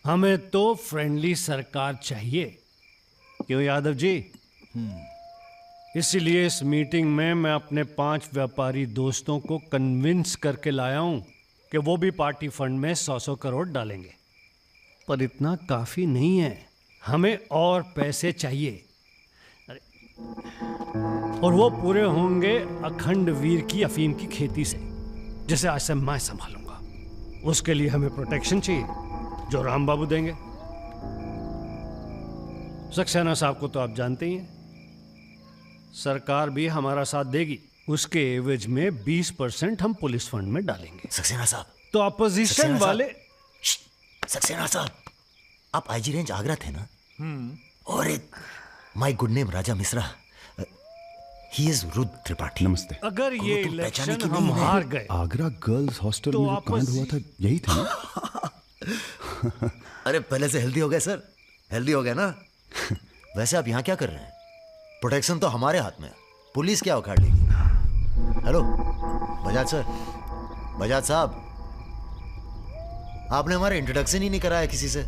हमें तो फ्रेंडली सरकार चाहिए, क्यों यादव जी? इसीलिए इस मीटिंग में मैं अपने 5 व्यापारी दोस्तों को कन्विंस करके लाया हूं कि वो भी पार्टी फंड में 100-100 करोड़ डालेंगे। पर इतना काफी नहीं है, हमें और पैसे चाहिए। और वो पूरे होंगे अखंड वीर की अफीम की खेती से, जिसे आज से मैं संभालूंगा। उसके लिए हमें प्रोटेक्शन चाहिए, जो राम बाबू देंगे। सक्सेना साहब को तो आप जानते ही हैं, सरकार भी हमारा साथ देगी। उसके एवज में 20% हम पुलिस फंड में डालेंगे। सक्सेना साहब तो अपोजिशन वाले। सक्सेना साहब, आप आईजी रेंज आगरा थे ना? और एक my good name Raja Mishra, he is Rudra Tripathi. नमस्ते। अगर ये इलेक्शन हम हार गए, आगरा गर्ल्स हॉस्टल तो में जो कांड हुआ था यही था ना? अरे पहले से हेल्दी हो गए सर, हेल्दी हो गए ना। वैसे आप यहाँ क्या कर रहे हैं? प्रोटेक्शन तो हमारे हाथ में है, पुलिस क्या उखाड़ लेगी? हेलो बजाज सर, बजाज साहब, आपने हमारा इंट्रोडक्शन ही नहीं कराया किसी से।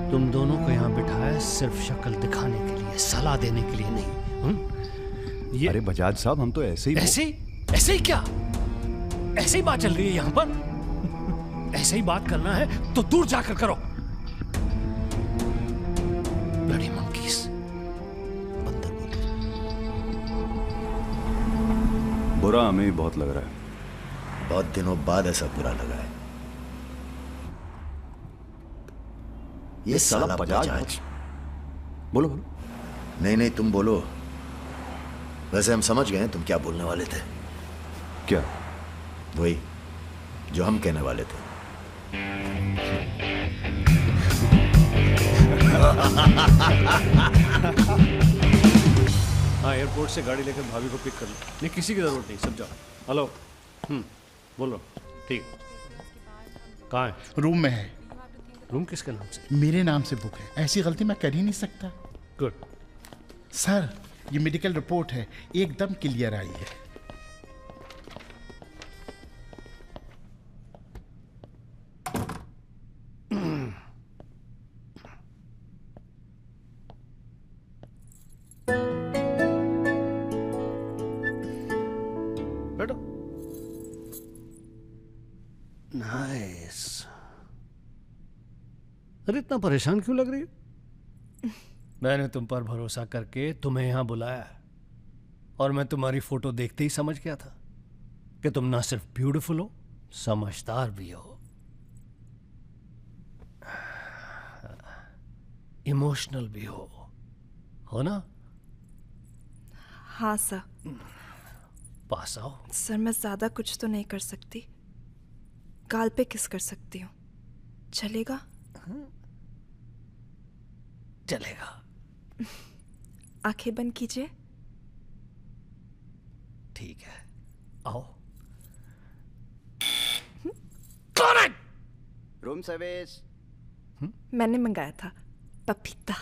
तुम दोनों को यहाँ बिठाया सिर्फ शक्ल दिखाने के लिए, सलाह देने के लिए नहीं। अरे बजाज साहब, हम तो ऐसे ही ऐसे ही क्या? ऐसे ही बात चल रही है यहाँ पर। ऐसे ही बात करना है तो दूर जाकर करो। Bloody monkeys. बुरा हमें बहुत लग रहा है। बहुत दिनों बाद ऐसा बुरा लगा है। ये साला बजाज। बोलो। नहीं तुम बोलो। वैसे हम समझ गए तुम क्या बोलने वाले थे। क्या? वही जो हम कहने वाले थे। हाँ, एयरपोर्ट से गाड़ी लेकर भाभी को पिक कर लो। नहीं, किसी की जरूरत नहीं, सब जाओ। हेलो, बोलो। ठीक, कहाँ है? रूम में है। रूम किसके नाम से? मेरे नाम से बुक है, ऐसी गलती मैं कर ही नहीं सकता। गुड। सर, ये मेडिकल रिपोर्ट है, एकदम क्लियर आई है। बैठो। नाइस। अरे इतना परेशान क्यों लग रही हो? मैंने तुम पर भरोसा करके तुम्हें यहां बुलाया और मैं तुम्हारी फोटो देखते ही समझ गया था कि तुम ना सिर्फ ब्यूटीफुल हो, समझदार भी हो, इमोशनल भी हो ना? हाँ सर। पास आओ। सर, मैं ज्यादा कुछ तो नहीं कर सकती, गाल पे किस कर सकती हूँ, चलेगा? चलेगा। आंखें बंद कीजिए। ठीक है, आओ। कौन है? Room service. मैंने मंगाया था, पपीता।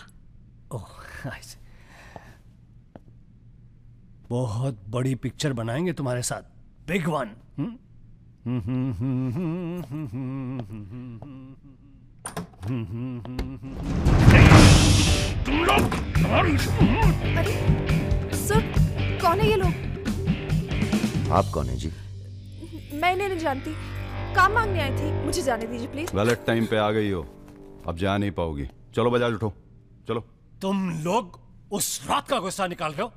ओह, ऐसे। बहुत बड़ी पिक्चर बनाएंगे तुम्हारे साथ, बिग वन। अरे सर, कौन है ये लोग? आप कौन है जी? मैं इन्हें नहीं जानती, काम मांगने आई थी, मुझे जाने दीजिए प्लीज। गलत टाइम पे आ गई हो, अब जा नहीं पाओगी। चलो बजाज, उठो चलो। तुम लोग उस रात का गुस्सा निकाल रहे हो?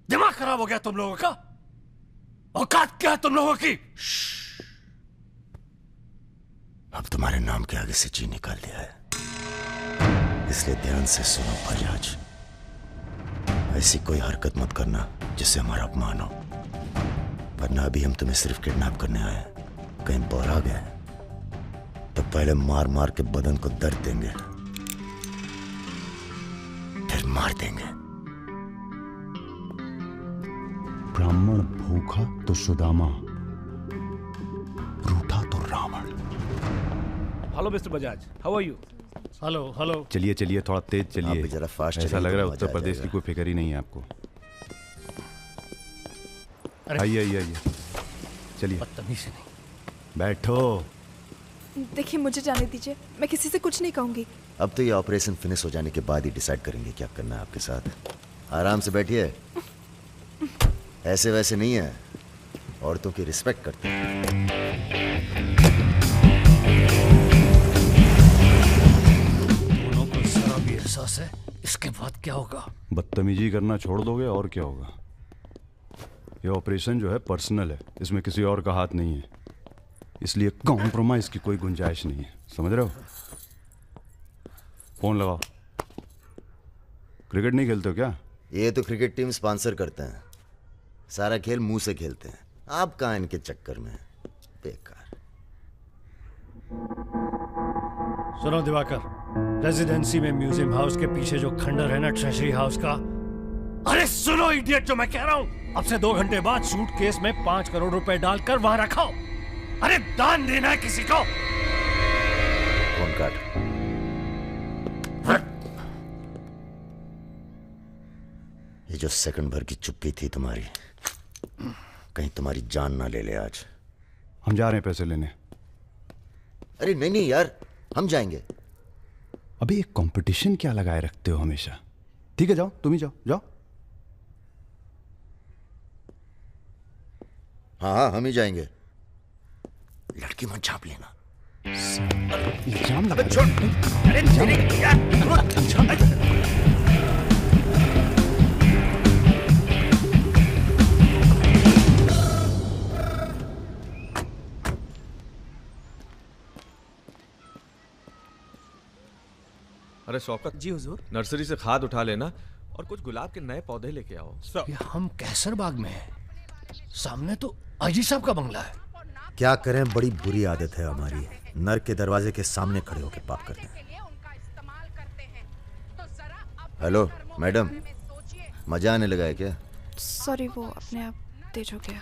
दिमाग खराब हो गया तुम लोगों का? औकात क्या है तुम लोगों की? अब तुम्हारे नाम के आगे से जी निकाल दिया है, इसलिए ध्यान से सुनो बजाज। ऐसी कोई हरकत मत करना जिससे हमारा अपमान हो, वरना अभी हम तुम्हें सिर्फ किडनैप करने आए हैं। कहीं बौरा गए तो पहले मार मार के बदन को दर्द देंगे, फिर मार देंगे। ब्राह्मण भूखा तो सुदामा, रूठा तो Ravan. Hello mister Bajaj, how are you? Hello hello. चलिए चलिए, थोड़ा तेज चलिए। आप भी जरा फास्ट ऐसा चलिए लग रहा है तो उत्तर मजा आ प्रदेश की जाएगा। कोई फिक्र ही नहीं है आपको। आइए आइए आइए, चलिए। बदतमीजी नहीं। बैठो। देखिए मुझे जाने दीजिए, मैं किसी से कुछ नहीं कहूंगी। अब तो ये ऑपरेशन फिनिश हो जाने के बाद ही डिसाइड करेंगे क्या करना है आपके साथ। आराम से बैठिए, ऐसे वैसे नहीं है, औरतों की रिस्पेक्ट करते हैं। दोनों को जरा भी एहसास है इसके बाद क्या होगा। बदतमीजी करना छोड़ दोगे और क्या होगा। ये ऑपरेशन जो है पर्सनल है, इसमें किसी और का हाथ नहीं है, इसलिए कॉम्प्रोमाइज की कोई गुंजाइश नहीं है, समझ रहे हो। फोन लगाओ। क्रिकेट नहीं खेलते हो क्या? ये तो क्रिकेट टीम स्पॉन्सर करते हैं, सारा खेल मुंह से खेलते हैं। आप कहाँ इनके चक्कर में, बेकार। सुनो दिवाकर, रेजिडेंसी में म्यूजियम हाउस के पीछे जो खंडर है ना ट्रेजरी हाउस का, अरे सुनो इडियट, जो मैं कह रहा हूं, अब से 2 घंटे बाद सूटकेस में 5 करोड़ रुपए डालकर वहां रखो। अरे दान देना है किसी को। फोन काट। ये जो सेकंड भर की चुप्पी थी तुम्हारी, कहीं तुम्हारी जान ना ले ले आज। हम जा रहे हैं पैसे लेने। अरे नहीं नहीं यार, हम जाएंगे। अबे एक कंपटीशन क्या लगाए रखते हो हमेशा। ठीक है जाओ, तुम ही जाओ जाओ। हाँ हाँ हम ही जाएंगे। लड़की मत झाप लेना। इल्जाम लगा। छोड़। अरे अरे शौकत जी हुजूर। नर्सरी से खाद उठा लेना और कुछ गुलाब के नए पौधे लेके आओ। ये हम कैसर बाग में हैं, सामने तो आईजी साहब का बंगला है। क्या करें, बड़ी बुरी आदत है हमारी, नर के दरवाजे के सामने खड़े होकर पाप करते हैं। हेलो मैडम, मजा आने लगा है क्या? सॉरी, वो अपने आप तेज हो गया।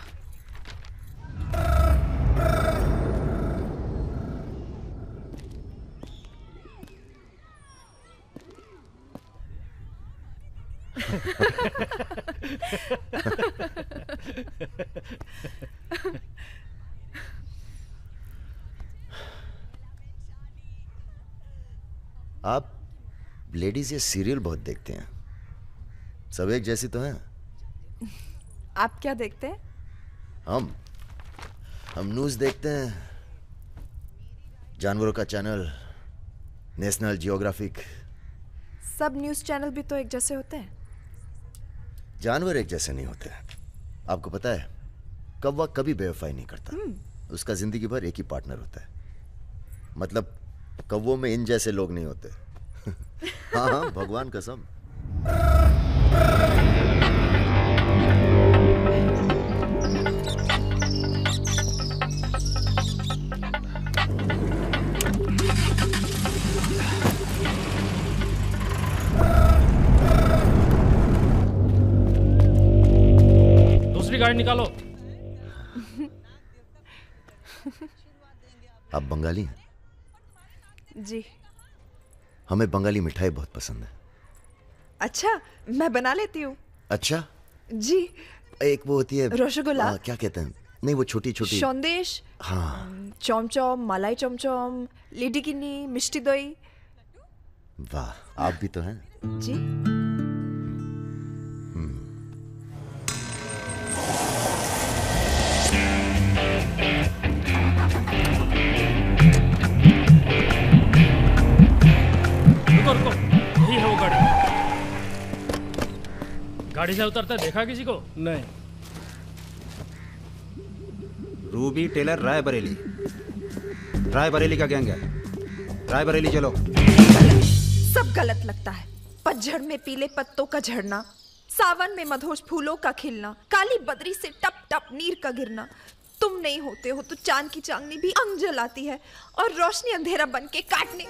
आप लेडीज ये सीरियल बहुत देखते हैं, सब एक जैसी तो हैं। आप क्या देखते हैं? हम न्यूज़ देखते हैं, जानवरों का चैनल, नेशनल जियोग्राफिक। सब न्यूज़ चैनल भी तो एक जैसे होते हैं। जानवर एक जैसे नहीं होते। आपको पता है, कौवा कभी बेवफाई नहीं करता, उसका जिंदगी भर एक ही पार्टनर होता है। मतलब कौवों में इन जैसे लोग नहीं होते। हाँ हाँ, भगवान कसम। दूसरी गाड़ी निकालो। आप बंगाली हैं? जी। हमें बंगाली मिठाई बहुत पसंद है। अच्छा, मैं बना लेती हूँ। अच्छा जी। एक वो होती है रसगुल्ला। क्या कहते हैं, नहीं वो छोटी छोटी। सौंदेश। हाँ। चमचम, मलाई चमचम, लिडिकिनी, मिष्टी दही। वाह, आप भी तो हैं। जी। रुको, यही है वो गाड़ी। गाड़ी से उतरता देखा किसी को? नहीं। रूबी टेलर रायबरेली, रायबरेली का गैंग है। रायबरेली चलो। सब गलत लगता है। पतझड़ में पीले पत्तों का झड़ना, सावन में मधोश फूलों का खिलना, काली बदरी से टप टप नीर का गिरना। तुम नहीं होते हो तो चांद की चांदनी भी अंग जलाती है और रोशनी अंधेरा बन के काटने।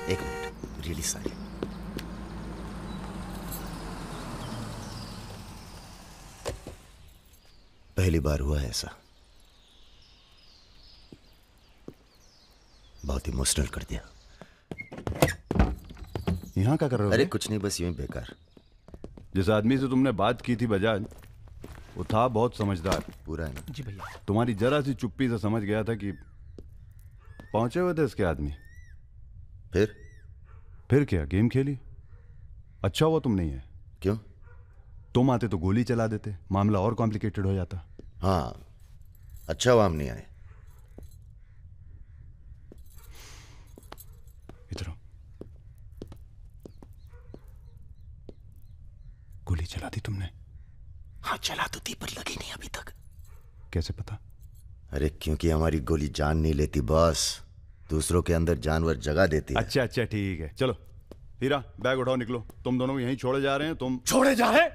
एक मिनट, रियली सॉरी। पहली बार हुआ है ऐसा, बहुत इमोशनल कर दिया। यहाँ क्या कर रहे हो? अरे कुछ नहीं, बस यूं ही बेकार। जिस आदमी से तुमने बात की थी बजाज, वो था बहुत समझदार। पूरा है ना? जी भैया। तुम्हारी जरा सी चुप्पी से समझ गया था कि पहुंचे हुए थे इसके आदमी। फिर क्या, गेम खेली? अच्छा हुआ तुम नहीं है। क्यों? तुम आते तो गोली चला देते, मामला और कॉम्प्लिकेटेड हो जाता। हाँ, अच्छा हुआ हम नहीं आए। इधर आओ। गोली चला दी तुमने? हाँ चला तो थी, पर लगी नहीं अभी तक। कैसे पता? अरे क्योंकि हमारी गोली जान नहीं लेती बॉस, दूसरों के अंदर जानवर जगा देती है। अच्छा अच्छा ठीक है, चलो हीरा बैग उठाओ, निकलो। तुम दोनों यहीं छोड़े जा रहे हैं। तुम छोड़े जा रहे?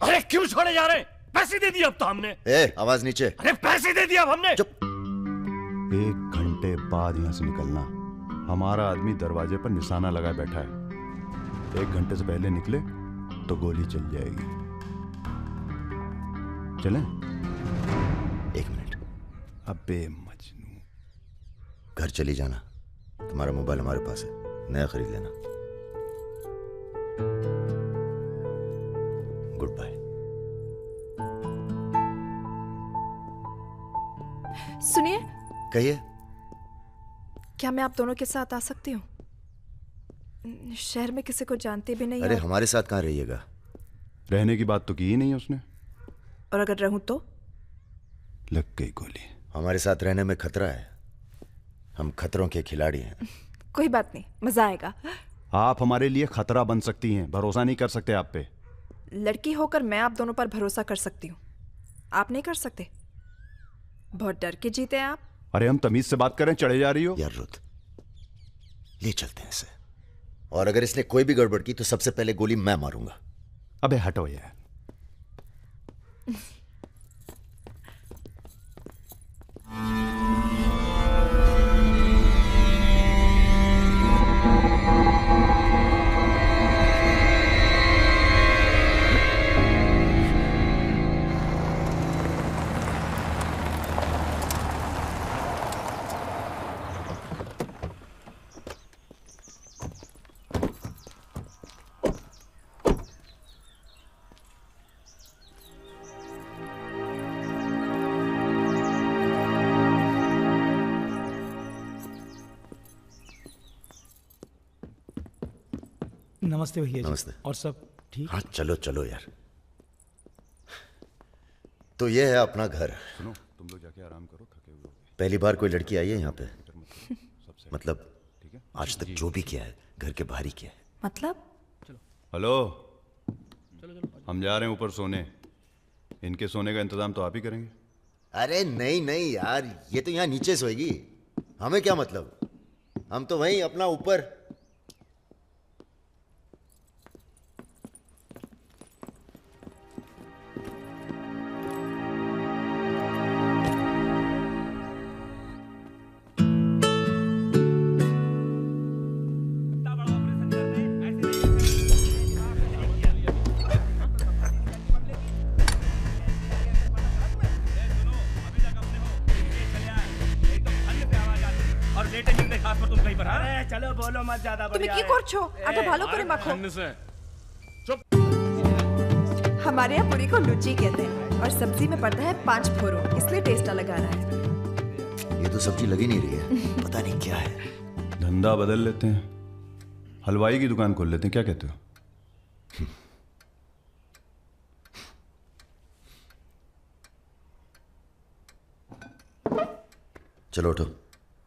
अरे क्यों छोड़े जा रहे? पैसे दे दिए अब तो हमने। आवाज नीचे। अरे पैसे दे दिया अब हमने। चुप। 1 घंटे बाद यहां से निकलना। हमारा आदमी दरवाजे पर निशाना लगाए बैठा है। 1 घंटे से पहले निकले तो गोली चल जाएगी। चलें? 1 मिनट। अबे मजनू, घर चली जाना। तुम्हारा मोबाइल हमारे पास है, नया खरीद लेना। Goodbye. सुनिए। कहिए। क्या मैं आप दोनों के साथ आ सकती हूँ? शहर में किसी को जानते भी नहीं। अरे हमारे साथ कहाँ रहिएगा? रहने की बात तो की ही नहीं है उसने। और अगर रहूं तो? लग गई गोली। हमारे साथ रहने में खतरा है, हम खतरों के खिलाड़ी हैं। कोई बात नहीं, मजा आएगा। आप हमारे लिए खतरा बन सकती हैं, भरोसा नहीं कर सकते आप पे। लड़की होकर मैं आप दोनों पर भरोसा कर सकती हूँ, आप नहीं कर सकते। बहुत डर के जीते हैं आप। अरे हम तमीज से बात करें, चढ़े जा रही हो। यार रुत, ले चलते हैं इसे, और अगर इसने कोई भी गड़बड़ की तो सबसे पहले गोली मैं मारूंगा। अबे हटो यार। नमस्ते भैया जी। नमस्ते। और सब ठीक? हाँ चलो चलो यार। तो ये है अपना घर। सुनो, तुम लोग जाके आराम करो, थके हुए हो। पहली बार कोई लड़की आई है यहाँ पे? मतलब आज तक जो भी किया है घर के बाहर ही किया है। मतलब? हेलो, हम जा रहे हैं ऊपर सोने। इनके सोने का इंतजाम तो आप ही करेंगे। अरे नहीं नहीं यार, ये तो यहाँ नीचे सोएगी, हमें क्या मतलब, हम तो वहीं अपना ऊपर। चलो बोलो मत ज्यादा তুমি কি করছো? আটা ভালো করে মাখো। हमारे यहाँ पूरी को लुची कहते हैं और सब्जी में पड़ता है 5 फोरो, इसलिए टेस्ट अलग आ रहा है। ये तो सब्जी लगी नहीं रही है, पता नहीं क्या है। धंधा बदल लेते हैं, हलवाई की दुकान खोल लेते हैं, क्या कहते हो? चलो उठो,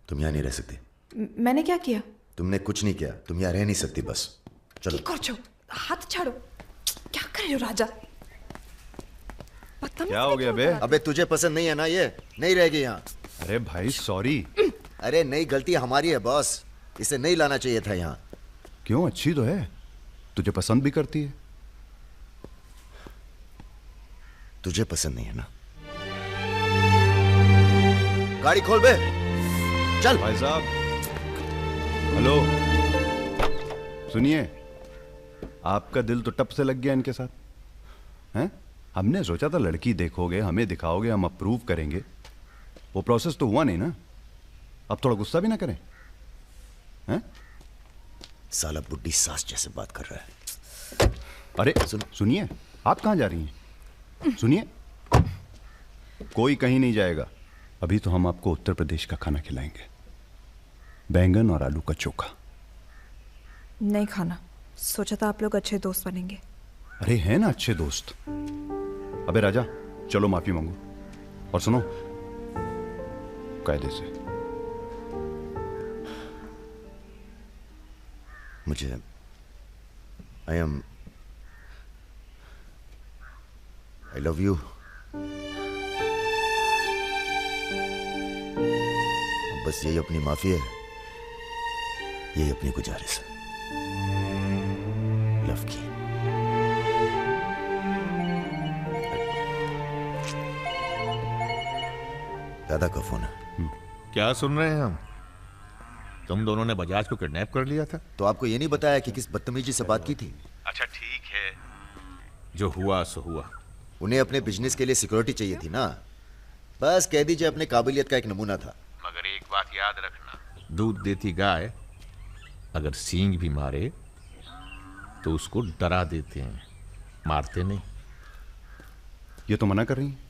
तुम यहाँ नहीं रह सकती। मैंने क्या किया? तुमने कुछ नहीं किया, तुम यहाँ रह नहीं सकती, बस चलो। কি করছো? हाथ छाड़ो। क्या कर रहे हो राजा? क्या हो गया बे? अबे तुझे पसंद नहीं है ना, ये नहीं रहेगी यहाँ। अरे भाई सॉरी। अरे नहीं, गलती हमारी है बॉस, इसे नहीं लाना चाहिए था यहाँ। क्यों, अच्छी तो है, तुझे पसंद भी करती है। तुझे पसंद नहीं है ना? गाड़ी खोल बे, चल। भाई साहब हेलो, सुनिए, आपका दिल तो टप से लग गया इनके साथ, हैं? हमने सोचा था लड़की देखोगे, हमें दिखाओगे, हम अप्रूव करेंगे। वो प्रोसेस तो हुआ नहीं ना। अब थोड़ा गुस्सा भी ना करें, हैं? साला बुड्ढी सास जैसे बात कर रहा है। अरे सुनिए, आप कहाँ जा रही हैं? सुनिए, कोई कहीं नहीं जाएगा। अभी तो हम आपको उत्तर प्रदेश का खाना खिलाएंगे, बैंगन और आलू का चोखा। नहीं खाना, सोचा था आप लोग अच्छे दोस्त बनेंगे। अरे हैं ना अच्छे दोस्त। अबे राजा, चलो माफी मांगो। और सुनो, कायदे से। मुझे आई लव यू। बस यही अपनी माफी है, यही अपनी गुजारिश है लव की। दादा का फोन है। क्या सुन रहे हैं हम? तुम दोनों ने बजाज को किडनैप कर लिया था? तो आपको ये नहीं बताया कि किस बदतमीजी से बात की थी? अच्छा ठीक है, जो हुआ सो हुआ। उन्हें अपने बिजनेस के लिए सिक्योरिटी चाहिए थी ना, बस कह दीजिए अपने काबिलियत का एक नमूना था। मगर एक बात याद रखना, दूध देती गाय अगर सींग भी मारे तो उसको डरा देते हैं, मारते नहीं। ये तो मना कर रही हैं।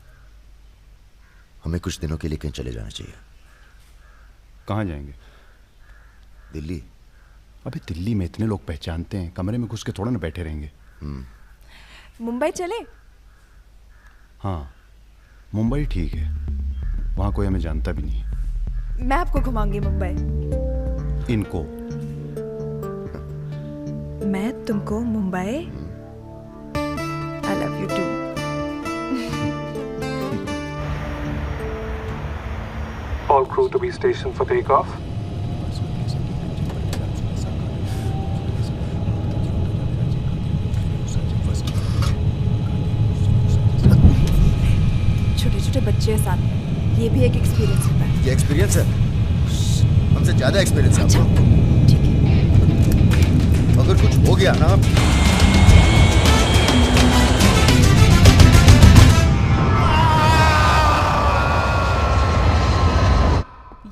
हमें कुछ दिनों के लिए कहीं चले जाना चाहिए। कहाँ जाएंगे? दिल्ली। अबे दिल्ली में इतने लोग पहचानते हैं, कमरे में घुस के थोड़ा ना बैठे रहेंगे। मुंबई चले? हाँ, मुंबई ठीक है, वहाँ कोई हमें जानता भी नहीं है। मैं आपको घुमाऊंगी मुंबई। इनको? मैं तुमको Mumbai. I love you too. All crew to be stationed for takeoff. छोटे-छोटे बच्चे हैं साथ में, ये भी एक एक्सपीरियंस होता है। ये एक्सपीरियंस है? हमसे ज्यादा एक्सपीरियंस है आपको। ठीक है। अगर कुछ हो गया ना,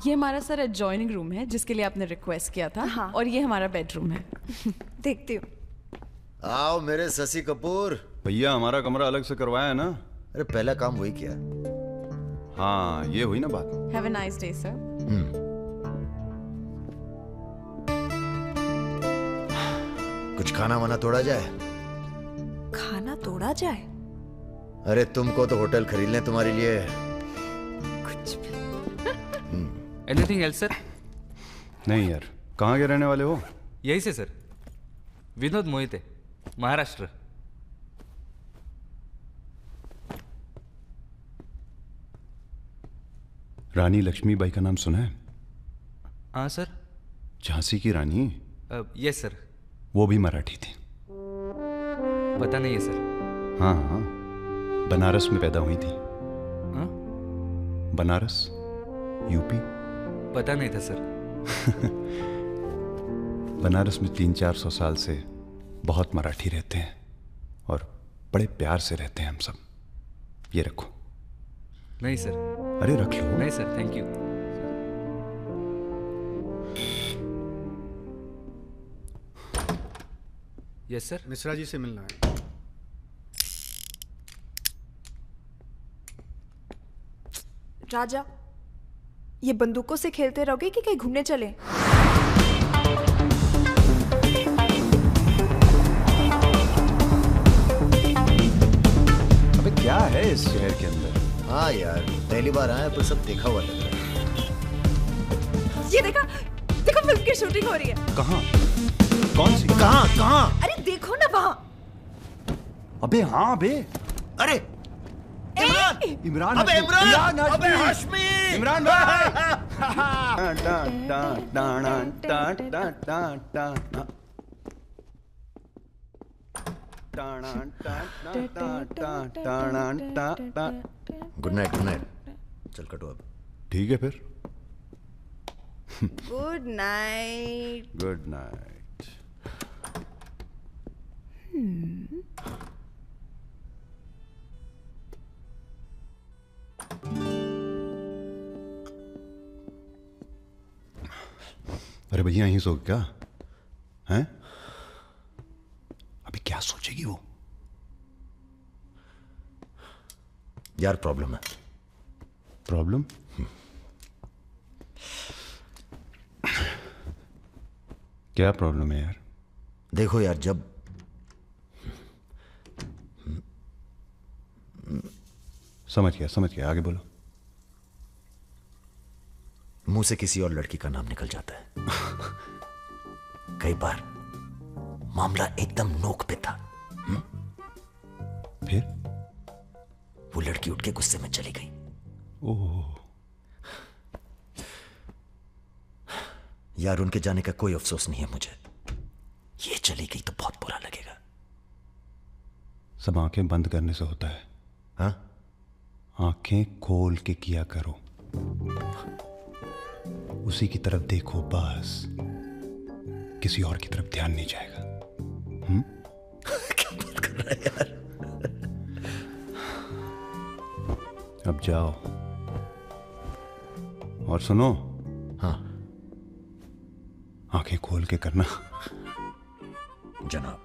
ये हमारा सर एडजॉइनिंग रूम है जिसके लिए आपने रिक्वेस्ट किया था। हाँ। और ये हमारा बेडरूम है। देखती हूँ। आओ मेरे शशि कपूर। भैया हमारा कमरा अलग से करवाया है ना? अरे पहला काम वही किया। हाँ, ये हुई ना बात। Have a nice day sir. कुछ खाना वाना तोड़ा जाए? खाना तोड़ा जाए? अरे तुमको तो होटल खरीद लें तुम्हारे लिए। Anything else sir? नहीं यार, कहाँ के रहने वाले हो? यही से सर, विनोद मोहिते, महाराष्ट्र। रानी लक्ष्मीबाई का नाम सुना है? हाँ सर। झांसी की रानी? Yes sir. वो भी मराठी थी। पता नहीं है सर। हाँ हाँ, बनारस में पैदा हुई थी। हाँ? बनारस, यूपी। पता नहीं था सर। बनारस में 300-400 साल से बहुत मराठी रहते हैं और बड़े प्यार से रहते हैं हम सब। ये रखो। नहीं सर। अरे रख लो। नहीं sir, thank you. Yes sir. Mishra ji से मिलना है। राजा, ये बंदूकों से खेलते रहोगे कि कहीं घूमने चले? अबे क्या है इस शहर के अंदर? हाँ यार, पहली बार आए पर सब देखा हुआ लग रहा है। ये देखो, देखो फिल्म की शूटिंग हो रही है। कहाँ? कौन सी? कहाँ? अरे देखो ना वहाँ। अबे हाँ बे। अरे इमरान। अबे इमरान। अबे हाशमी। इमरान भाई। Good night, good night. चल कटो अब। ठीक है फिर। Good night. Good night. अरे भैया यहीं सो क्या? हैं? अभी क्या सोचेगी वो? यार प्रॉब्लम है। प्रॉब्लम? क्या प्रॉब्लम है यार? देखो यार, जब समझ गया, आगे बोलो। मुंह से किसी और लड़की का नाम निकल जाता है। कई बार मामला एकदम नोक पे था। फिर वो लड़की उठ के गुस्से में चली गई। ओह। यार उनके जाने का कोई अफसोस नहीं है मुझे। ये चली गई तो बहुत बुरा लगेगा। सब आंखें बंद करने से होता है। हाँ? आंखें खोल के किया करो, उसी की तरफ देखो बस, किसी और की तरफ ध्यान नहीं जाएगा। क्या बात कर रहा है यार? अब जाओ और सुनो। हाँ आंखें खोल के करना। जनाब।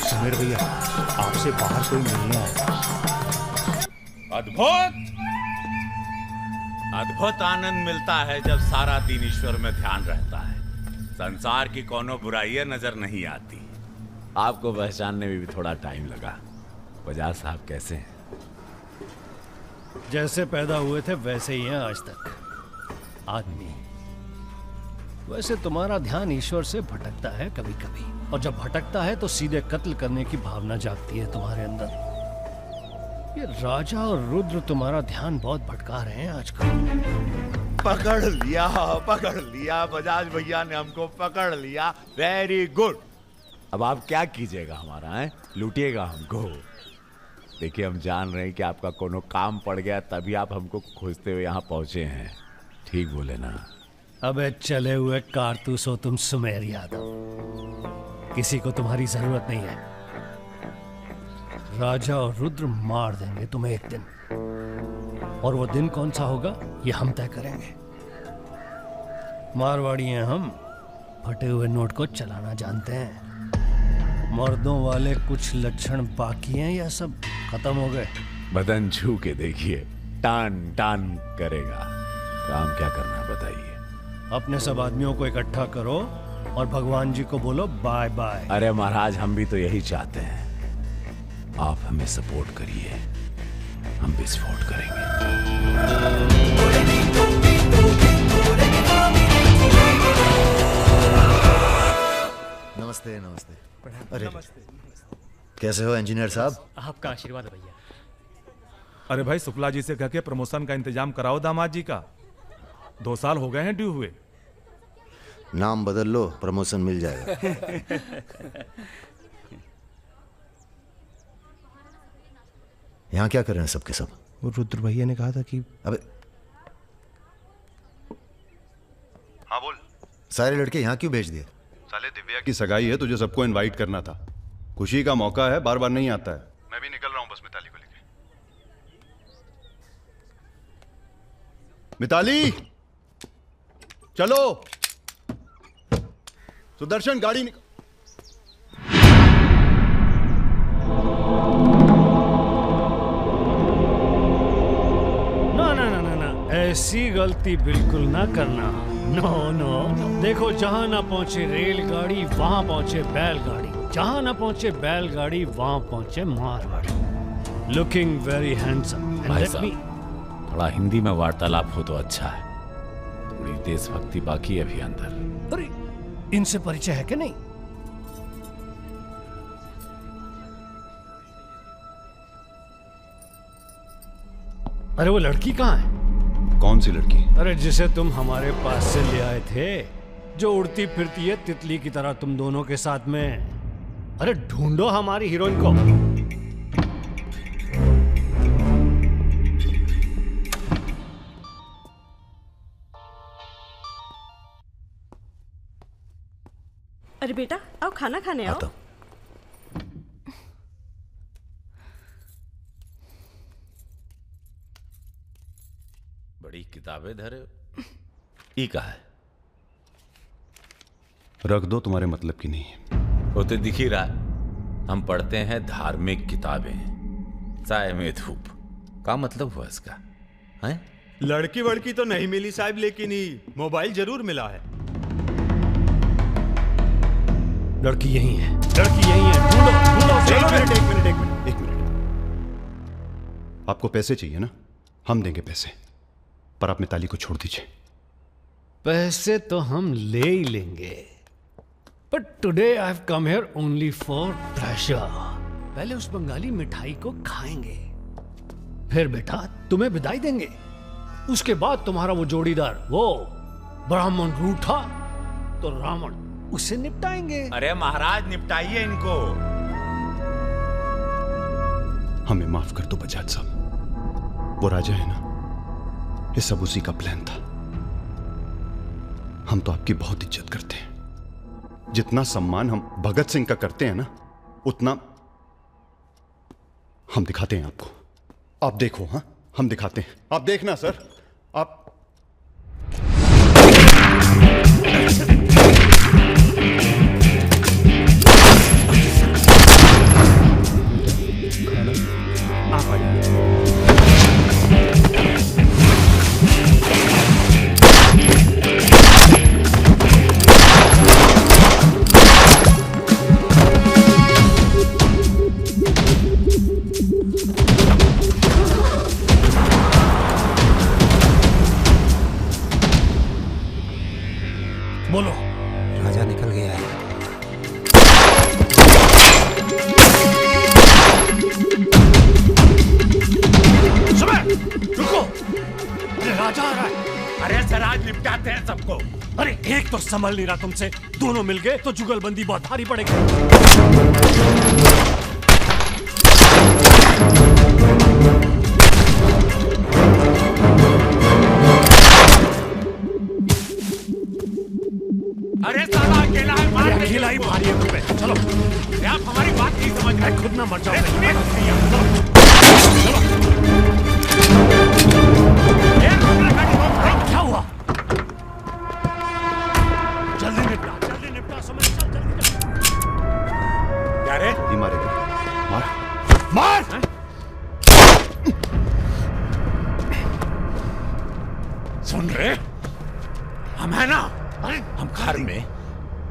समीर भैया, आपसे बाहर कोई मिलने आया। अद्भुत आनंद मिलता है जब सारा दिन ईश्वर में ध्यान रहता है। संसार की कोनो बुराइयां नजर नहीं आती। आपको पहचानने में भी थोड़ा टाइम लगा। बजाज साहब कैसे हैं? जैसे पैदा हुए थे वैसे ही हैं आज तक। आदमी। वैसे तुम्हारा ध्यान ईश्वर से भटकता है कभी कभी, और जब भटकता है तो सीधे कत्ल करने की भावना जागती है तुम्हारे अंदर। ये राजा और रुद्र तुम्हारा ध्यान बहुत भटका रहे हैं आजकल। पकड़ लिया बजाज भैया ने हमको पकड़ लिया। Very good. अब आप क्या कीजिएगा हमारा है? लूटिएगा हमको। देखिए हम जान रहे हैं कि आपका कोनो काम पड़ गया तभी आप हमको खोजते हुए यहाँ पहुंचे हैं। ठीक बोले ना? अबे चले हुए कारतूस हो तुम सुमेर यादव। किसी को तुम्हारी जरूरत नहीं है। राजा और रुद्र मार देंगे तुम्हें एक दिन, और वो दिन कौन सा होगा ये हम तय करेंगे। मारवाड़ी हैं हम, फटे हुए नोट को चलाना जानते हैं। मर्दों वाले कुछ लक्षण बाकी हैं या सब खत्म हो गए? बदन छू के देखिए, टान टान करेगा। काम क्या करना है बताइए? अपने सब आदमियों को इकट्ठा करो और भगवान जी को बोलो बाय बाय। अरे महाराज, हम भी तो यही चाहते हैं। आप हमें सपोर्ट करिए, हम विस्फोट करेंगे। नमस्ते नमस्ते। अरे कैसे हो इंजीनियर साहब? आपका आशीर्वाद है भैया। अरे भाई, शुक्ला जी से कह के प्रमोशन का इंतजाम कराओ दामाद जी का। 2 साल हो गए हैं ड्यू हुए। नाम बदल लो, प्रमोशन मिल जाएगा। यहाँ क्या कर रहे हैं सबके सब? वो रुद्र भैया ने कहा था कि अबे हाँ बोल। सारे लड़के यहाँ क्यों भेज दिए? साले दिव्या की सगाई है, तुझे सबको इनवाइट करना था। खुशी का मौका है, बार बार नहीं आता है। मैं भी निकल रहा हूँ बस मिताली को लेके। मिताली चलो। सुदर्शन गाड़ी निकल। ऐसी गलती बिल्कुल ना करना। No no. देखो, जहां ना पहुंचे रेलगाड़ी वहां पहुंचे बैलगाड़ी, जहां ना पहुंचे बैलगाड़ी वहां पहुंचे मारवाड़ी। Looking very handsome. भाई साहब, थोड़ा हिंदी में वार्तालाप हो तो अच्छा है। थोड़ी देशभक्ति बाकी है अभी अंदर। अरे इनसे परिचय है कि नहीं? अरे वो लड़की कहाँ है? कौन सी लड़की? अरे जिसे तुम हमारे पास से ले आए थे, जो उड़ती फिरती है तितली की तरह तुम दोनों के साथ में। अरे ढूंढो हमारी हीरोइन को। अरे बेटा आओ, खाना खाने आओ। बड़ी किताबें धरे हो। ई का है? रख दो, तुम्हारे मतलब की नहीं है। वो तो दिख ही रहा है, हम पढ़ते हैं धार्मिक किताबें, साय में धूप। क्या मतलब हुआ इसका? हैं? लड़की वड़की तो नहीं मिली साहब, लेकिन ही मोबाइल जरूर मिला है। लड़की यही है, लड़की यही है, ढूंढो ढूंढो। एक मिनट। आपको पैसे चाहिए ना? हम देंगे पैसे, पर आप मिताली को छोड़ दीजिए। पैसे तो हम ले ही लेंगे, but today I have come here only for pleasure. पहले उस बंगाली मिठाई को खाएंगे, फिर बेटा तुम्हें विदाई देंगे। उसके बाद तुम्हारा वो जोड़ीदार, वो ब्राह्मण रूठा तो रावण, उसे निपटाएंगे। अरे महाराज निपटाइए इनको। हमें माफ कर दो बजाज साहब, वो राजा है ना, ये सब उसी का प्लान था। हम तो आपकी बहुत इज्जत करते हैं। जितना सम्मान हम भगत सिंह का करते हैं ना, उतना हम दिखाते हैं आपको। आप देखो, हाँ हम दिखाते हैं, आप देखना सर। आप बोलो। राजा निकल गया है। सुबह रुको, अरे राजा आ रहा है। अरे सर आज निपटाते हैं सबको। अरे एक तो संभल नहीं रहा तुमसे, दोनों मिल गए तो जुगलबंदी बहुत भारी पड़ेगी। अरे साला अकेला है, मार नहीं अकेला ही भारी है तुम पे। चलो, आप हमारी बात नहीं समझ रहे, खुद ना मर जाओ। क्या हुआ? जल्दी निपटा, समझ चल जल्दी। क्या रे? ही मारेगा, मार। सुन रहे, हम है ना, हम घर में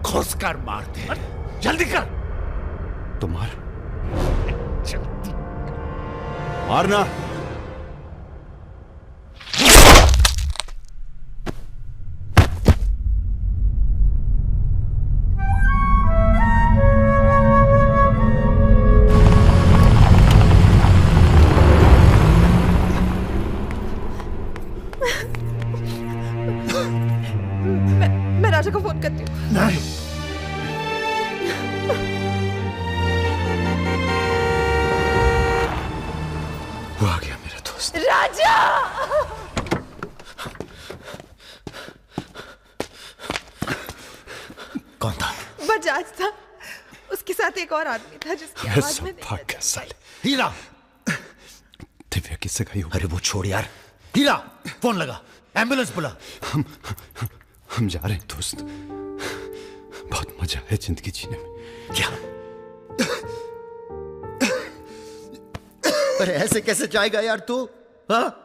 घुस कर मारते हैं। जल्दी कर। तो मार, मारना। मैं राजा को फोन करती हूँ। नहीं, वो आ गया मेरा दोस्त। राजा! कौन था? बजाज था, उसके साथ एक और आदमी था जिसकी आवाज में नहीं। साले हीरा, दिव्या किससे गई हो? अरे वो छोड़ यार। हीरा फोन लगा, एम्बुलेंस बुला। हम जा रहे हैं दोस्त, बहुत मजा है जिंदगी जीने में। क्या? अरे ऐसे कैसे जाएगा यार तू? हाँ?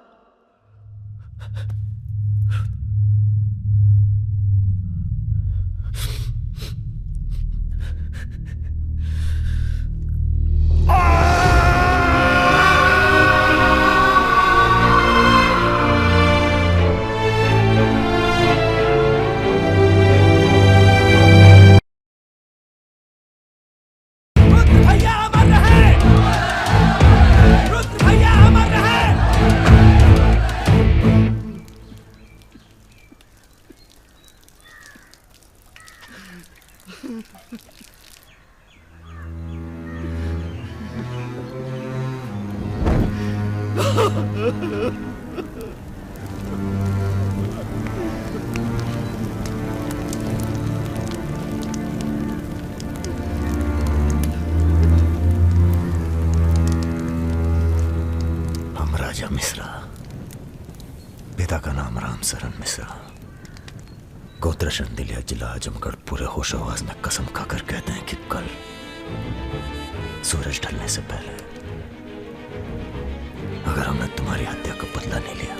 हम राजा मिश्रा, पिता का नाम राम सरन मिश्रा। गोत्रशन दिलिया जिला आजमगढ़ पूरे होश आवाज में कसम खाकर कहते हैं कि कल सूरज ढलने से पहले अगर हमने तुम्हारी हत्या का बदला नहीं लिया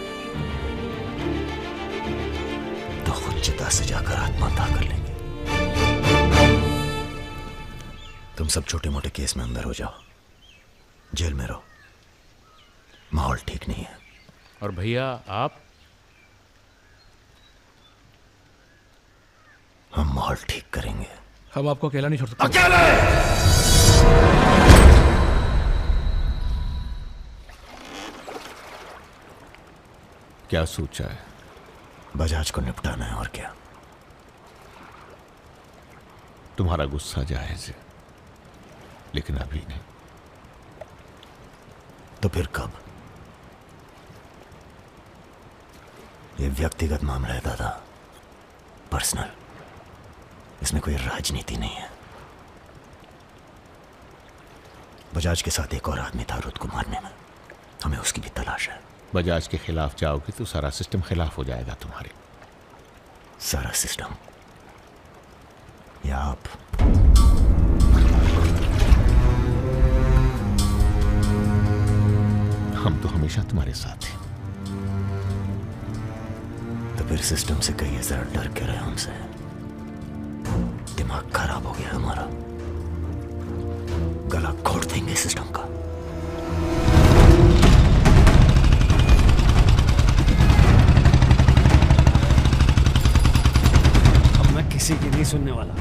तो खुद चिता से जाकर आत्महत्या कर लेंगे। तुम सब छोटे मोटे केस में अंदर हो जाओ, जेल में रहो, माहौल ठीक नहीं है। और भैया आप? हम माहौल ठीक करेंगे। हम आपको अकेला नहीं छोड़ सकते। अकेले! क्या सोचा है? बजाज को निपटाना है और क्या। तुम्हारा गुस्सा जायज है, लेकिन अभी नहीं। तो फिर कब? ये व्यक्तिगत मामला है दादा, पर्सनल। इसमें कोई राजनीति नहीं है। बजाज के साथ एक और आदमी था रुद को मारने में, हमें उसकी भी तलाश है। बजाज के खिलाफ जाओगे तो सारा सिस्टम खिलाफ हो जाएगा तुम्हारे। सारा सिस्टम या आप? हम तो हमेशा तुम्हारे साथ हैं। तो फिर सिस्टम से कहिए जरा डर के रहे हमसे। दिमाग खराब हो गया हमारा, गला घोट देंगे सिस्टम का। अब मैं किसी की नहीं सुनने वाला।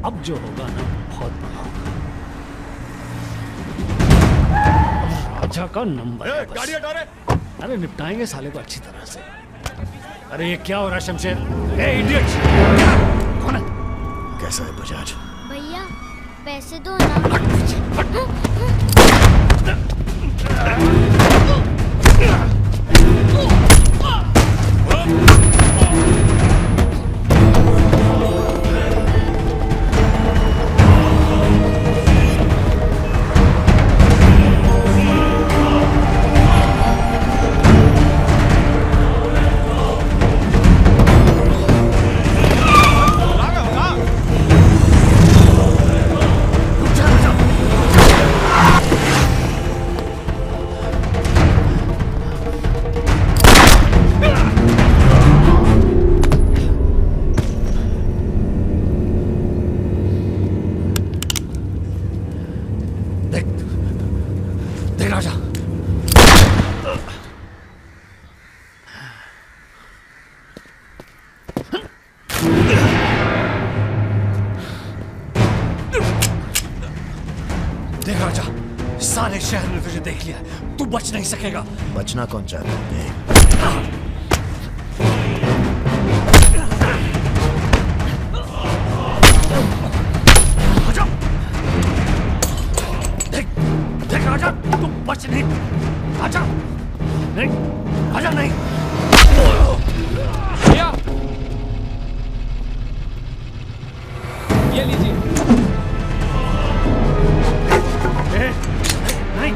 अब जो होगा ना बहुत बड़ा होगा। राजा का नंबर है बस। गाड़ी हटा रे। अरे निपटाएंगे साले को अच्छी तरह से। अरे ये क्या हो रहा है शमशेर? ए इडियट! कौन है? कैसा है बजाज? भैया पैसे दो ना। देख राजा, सारे शहर ने तुझे देख लिया, तू बच नहीं सकेगा। बचना कौन चाहता है? देख राजा, तू बच नहीं। आजा नहीं, आजा नहीं। भैया ये लीजिए। नहीं, नहीं।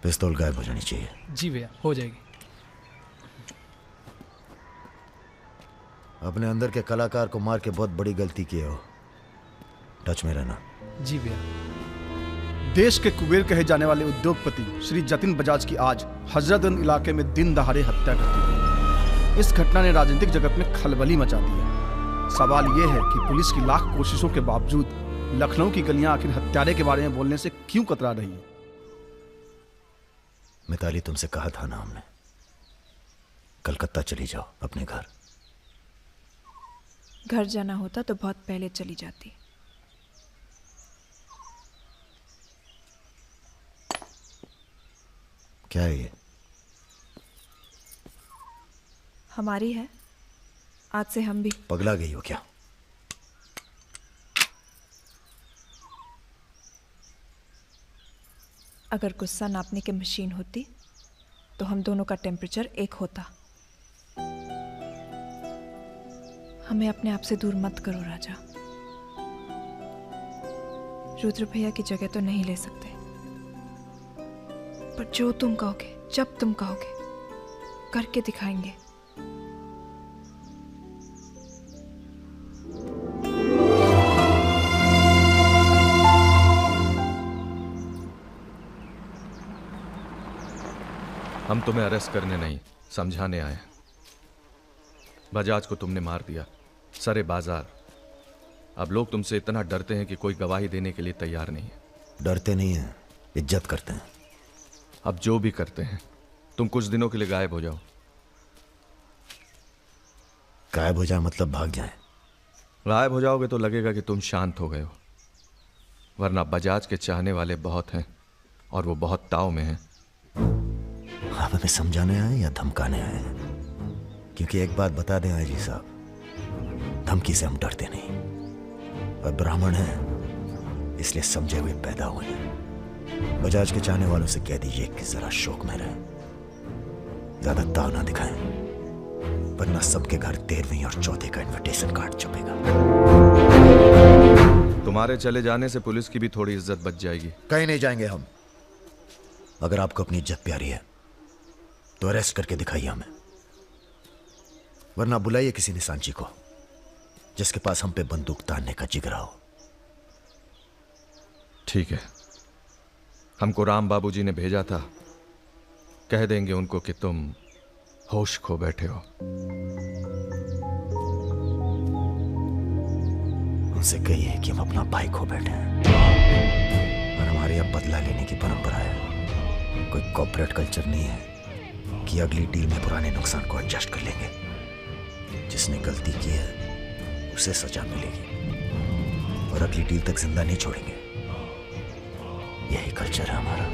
पिस्तौल गायब हो जानी चाहिए। जी भैया, हो जाएगी। अपने अंदर के कलाकार को मार के बहुत बड़ी गलती की हो। टच में रहना। जी भैया। देश के कुबेर कहे जाने वाले उद्योगपति श्री जतिन बजाज की आज हजरतगंज इलाके में दिन दहाड़े हत्या कर दी गई। इस घटना ने राजनीतिक जगत में खलबली मचा दी है। सवाल यह है कि पुलिस की लाख कोशिशों के बावजूद लखनऊ की गलियां आखिर हत्यारे के बारे में बोलने से क्यों कतरा रही है? मिताली, तुमसे कहा था ना हमने, कलकत्ता चली जाओ अपने घर। घर जाना होता तो बहुत पहले चली जाती। क्या है ये? हमारी है, आज से हम भी। पगला गई हो क्या? अगर गुस्सा नापने की मशीन होती तो हम दोनों का टेम्परेचर एक होता। हमें अपने आप से दूर मत करो राजा। रुद्र भैया की जगह तो नहीं ले सकते, पर जो तुम कहोगे, जब तुम कहोगे, करके दिखाएंगे। हम तुम्हें अरेस्ट करने नहीं, समझाने आए। बजाज को तुमने मार दिया, सरे बाजार। अब लोग तुमसे इतना डरते हैं कि कोई गवाही देने के लिए तैयार नहीं है। डरते नहीं हैं, इज्जत करते हैं। अब जो भी करते हैं, तुम कुछ दिनों के लिए गायब हो जाओ। गायब हो जाए मतलब भाग जाए? गायब हो जाओगे तो लगेगा कि तुम शांत हो गए हो, वरना बजाज के चाहने वाले बहुत हैं और वो बहुत ताव में हैं। आप हमें समझाने आए या धमकाने आए हैं? क्योंकि एक बात बता दें आईजी साहब, धमकी से हम डरते नहीं। और ब्राह्मण हैं इसलिए समझे हुए पैदा हुए हैं। बजाज के चाहने वालों से कह दीजिए कि जरा शौक में रहें, ज्यादा ताव ना दिखाएं, वरना सबके घर 13वीं और 14 का इनविटेशन कार्ड छपेगा। तुम्हारे चले जाने से पुलिस की भी थोड़ी इज्जत बच जाएगी। कहीं नहीं जाएंगे हम। अगर आपको अपनी इज्जत प्यारी है तो अरेस्ट करके दिखाइए हमें, वरना बुलाइए किसी निशानची को जिसके पास हम पे बंदूक तानने का जिगरा हो। ठीक है, हमको राम बाबूजी ने भेजा था, कह देंगे उनको कि तुम होश खो बैठे हो। उनसे कहिए कि हम अपना भाई खो बैठे हैं और हमारे अब बदला लेने की परंपरा है। कोई कॉर्पोरेट कल्चर नहीं है कि अगली डील में पुराने नुकसान को एडजस्ट कर लेंगे। जिसने गलती की है उसे सजा मिलेगी और अगली डील तक जिंदा नहीं छोड़ेंगे। यही कल्चर है हमारा।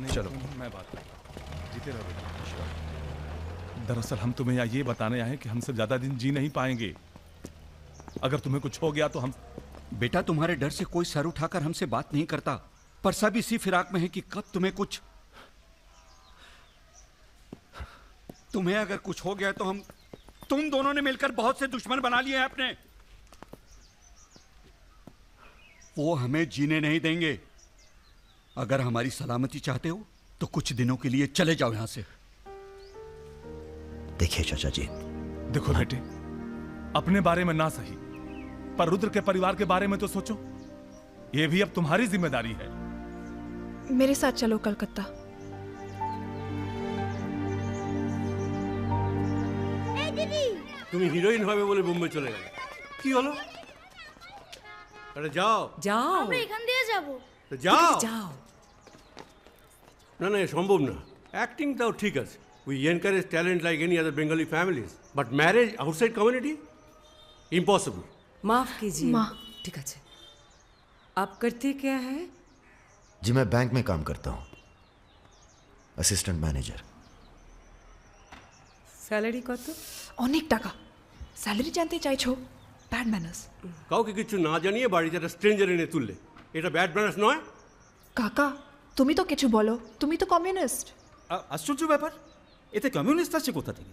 चलो मैं बात जीते रहो। दरअसल हम तुम्हें यहाँ ये बताने आए कि हमसे ज्यादा दिन जी नहीं पाएंगे। अगर तुम्हें कुछ हो गया तो हम। बेटा तुम्हारे डर से कोई सर उठाकर हमसे बात नहीं करता, पर सब इसी फिराक में है कि कब तुम्हें अगर कुछ हो गया तो तुम दोनों ने मिलकर बहुत से दुश्मन बना लिए हैं अपने। वो हमें जीने नहीं देंगे। अगर हमारी सलामती चाहते हो तो कुछ दिनों के लिए चले जाओ यहां से। देखिए चाचा जी, देखो बेटे, अपने बारे में ना सही, पर रुद्र के परिवार के बारे में तो सोचो। ये भी अब तुम्हारी जिम्मेदारी है। मेरे साथ चलो कलकत्ता। তুমি হিরোইন হবে বলে বোম্বে চলে গেলে, কি হলো? আরে যাও যাও, আমরা এখান দিয়ে যাব। তো যাও যাও। না না, সম্ভব না। অ্যাক্টিংটাও ঠিক আছে, we encourage talent like any other Bengali families, but marriage outside community impossible. माफ कीजिए। ठीक है, आप करते क्या है? जी मैं बैंक में काम करता हूँ, असिस्टेंट मैनेजर। স্যালারি কত? অনেক টাকা। স্যালারি জানতে চাইছো? Bad manners. কাউকে কিছু না জানিয়ে বাড়িতে একটা স্ট্রেঞ্জার এনে তুললে, এটা ব্যাড ম্যানার্স নয়? কাকা তুমি তো কিছু বলো, তুমি তো কমিউনিস্ট। আশ্চর্য ব্যাপার, এতে কমিউনিস্ট আছে কোথা থেকে?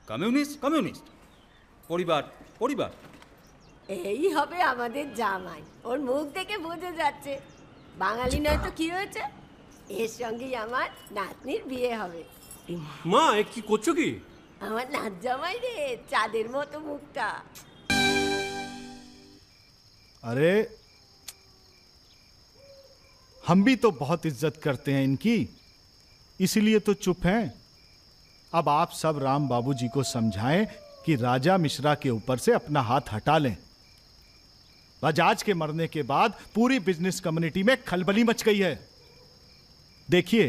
কমিউনিস্ট পরিবার পরিবার। এই হবে আমাদের জামাই, ওর মুখ থেকে বোঝা যাচ্ছে। বাঙালি নয় তো কি হয়েছে, এর সঙ্গেই আমার নাতনির বিয়ে হবে। মা এ কি করছো কি? আমার নাত জামাই রে, চাঁদের মতো মুখটা। अरे हम भी तो बहुत इज्जत करते हैं इनकी, इसीलिए तो चुप हैं। अब आप सब राम बाबूजी को समझाएं कि राजा मिश्रा के ऊपर से अपना हाथ हटा लें। बजाज के मरने के बाद पूरी बिजनेस कम्युनिटी में खलबली मच गई है। देखिए,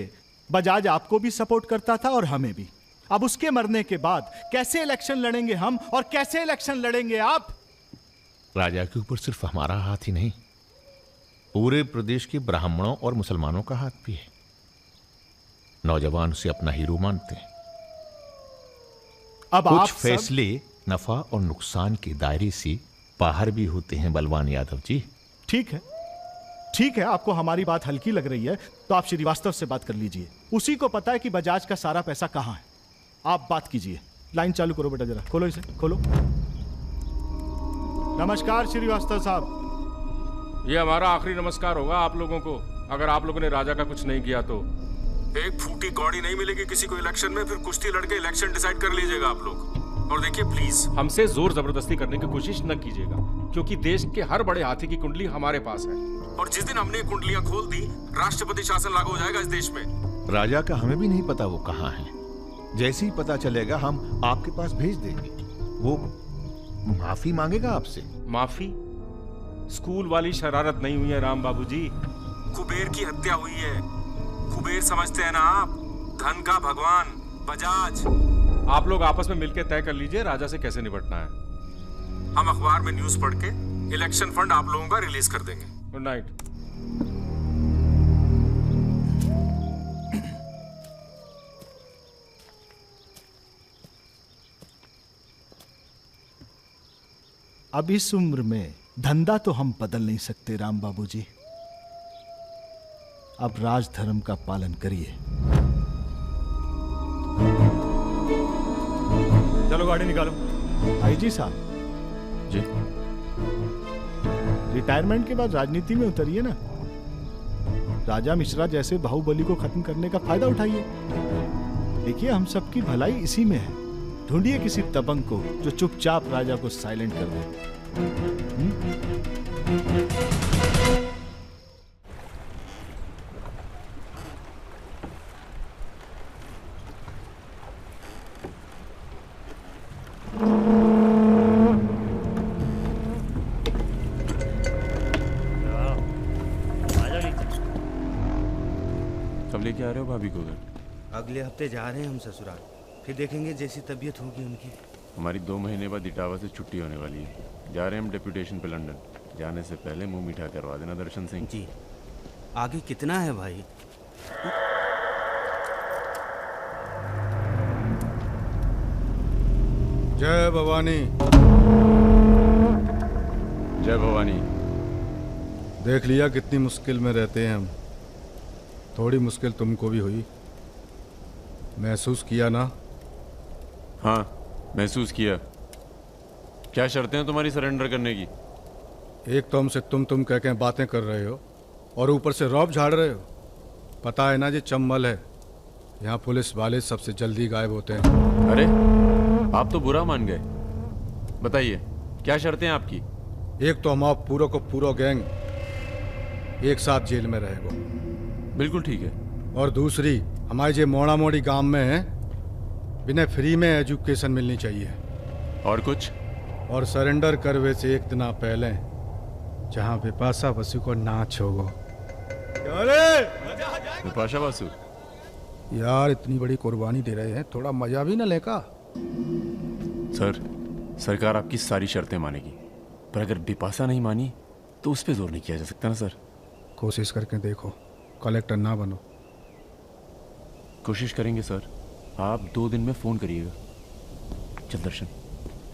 बजाज आपको भी सपोर्ट करता था और हमें भी। अब उसके मरने के बाद कैसे इलेक्शन लड़ेंगे हम और कैसे इलेक्शन लड़ेंगे आप? राजा के ऊपर सिर्फ हमारा हाथ ही नहीं, पूरे प्रदेश के ब्राह्मणों और मुसलमानों का हाथ भी है। नौजवान उसे अपना हीरो मानते हैं। अब कुछ आप फैसले नफा और नुकसान के दायरे से बाहर भी होते हैं बलवान यादव जी। ठीक है, आपको हमारी बात हल्की लग रही है तो आप श्रीवास्तव से बात कर लीजिए। उसी को पता है कि बजाज का सारा पैसा कहां है। आप बात कीजिए। लाइन चालू करो बेटा, जरा खोलो इसे, खोलो। नमस्कार श्रीवास्तव साहब। ये हमारा आखिरी नमस्कार होगा आप लोगों को, अगर आप लोगों ने राजा का कुछ नहीं किया तो। एक फूटी कौड़ी नहीं मिलेगी किसी को इलेक्शन में, फिर कुश्ती लड़के इलेक्शन डिसाइड कर लीजिएगा आप लोग। और देखिए प्लीज हमसे जोर जबरदस्ती करने की कोशिश न कीजिएगा, क्योंकि देश के हर बड़े हाथी की कुंडली हमारे पास है, और जिस दिन हमने कुंडलियां खोल दी राष्ट्रपति शासन लागू हो जाएगा इस देश में। राजा का हमें भी नहीं पता वो कहाँ है। जैसे ही पता चलेगा हम आपके पास भेज देंगे। वो माफी मांगेगा आपसे। माफी? स्कूल वाली शरारत नहीं हुई है राम बाबूजी, कुबेर की हत्या हुई है। कुबेर समझते हैं ना आप, धन का भगवान बजाज। आप लोग आपस में मिलकर तय कर लीजिए राजा से कैसे निपटना है। हम अखबार में न्यूज पढ़ के इलेक्शन फंड आप लोगों का रिलीज कर देंगे। Good night. अब इस उम्र में धंधा तो हम बदल नहीं सकते राम बाबूजी। अब राजधर्म का पालन करिए। चलो गाड़ी निकालो। आईजी साहब जी, रिटायरमेंट के बाद राजनीति में उतरिए ना। राजा मिश्रा जैसे बाहुबली को खत्म करने का फायदा उठाइए। देखिए हम सबकी भलाई इसी में है। ढूंढिए किसी दबंग को जो चुपचाप राजा को साइलेंट कर दे। कब लेके आ रहे हो भाभी को घर? अगले हफ्ते जा रहे हैं हम ससुराल, फिर देखेंगे जैसी तबीयत होगी उनकी। हमारी 2 महीने बाद इटावा से छुट्टी होने वाली है। जा रहे हैं हम डेप्यूटेशन पे लंदन। जाने से पहले मुंह मीठा करवा देना दर्शन सिंह जी। आगे कितना है भाई? जय भवानी। जय भवानी। देख लिया कितनी मुश्किल में रहते हैं हम। थोड़ी मुश्किल तुमको भी हुई, महसूस किया ना? हाँ महसूस किया। क्या शर्तें हैं तुम्हारी सरेंडर करने की? एक तो हमसे तुम कह के बातें कर रहे हो और ऊपर से रौब झाड़ रहे हो। पता है ना ये चंबल है, यहाँ पुलिस वाले सबसे जल्दी गायब होते हैं। अरे आप तो बुरा मान गए। बताइए क्या शर्तें हैं आपकी? एक तो हम आप पूरा को पूरा गैंग एक साथ जेल में रहेगा। बिल्कुल ठीक है। और दूसरी हमारे जो मोड़ा मोड़ी गांव में है, बिना फ्री में एजुकेशन मिलनी चाहिए। और कुछ? और सरेंडर करवे से एक दिन पहले जहाँ बिपाशा बसु को नाच होगा। बिपाशा बसु यार इतनी बड़ी कुर्बानी दे रहे हैं, थोड़ा मजा भी ना लेगा? सर सरकार आपकी सारी शर्तें मानेगी, पर अगर बिपाशा नहीं मानी तो उस पर जोर नहीं किया जा सकता ना सर। कोशिश करके देखो, कलेक्टर ना बनो। कोशिश करेंगे सर। आप 2 दिन में फोन करिएगा। चल दर्शन।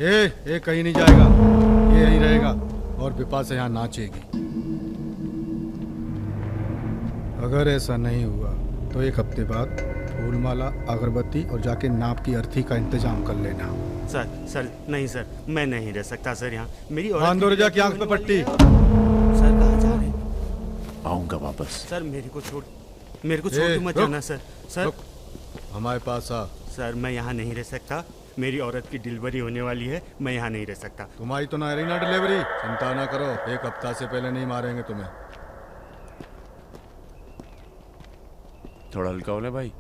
ए कहीं नहीं जाएगा, ये यहीं रहेगा और बिपाशा यहाँ नाचेगी। अगर ऐसा नहीं हुआ तो 1 हफ्ते बाद फूलमाला, अगरबत्ती और जाके नाप की अर्थी का इंतजाम कर लेना। सर नहीं सर, मैं नहीं रह सकता सर यहाँ। मेरी रजा की आंख पे पट्टी। सर कहाँ जा रहे हैं? आऊंगा वापस। सर मेरे को छोड़ के मत जाना सर। सर हमारे पास आ। सर मैं यहाँ नहीं रह सकता, मेरी औरत की डिलीवरी होने वाली है, मैं यहाँ नहीं रह सकता। तुम्हारी तो ना रही ना डिलीवरी, चिंता ना करो, 1 हफ्ता से पहले नहीं मारेंगे तुम्हें। थोड़ा हल्का हो ले भाई।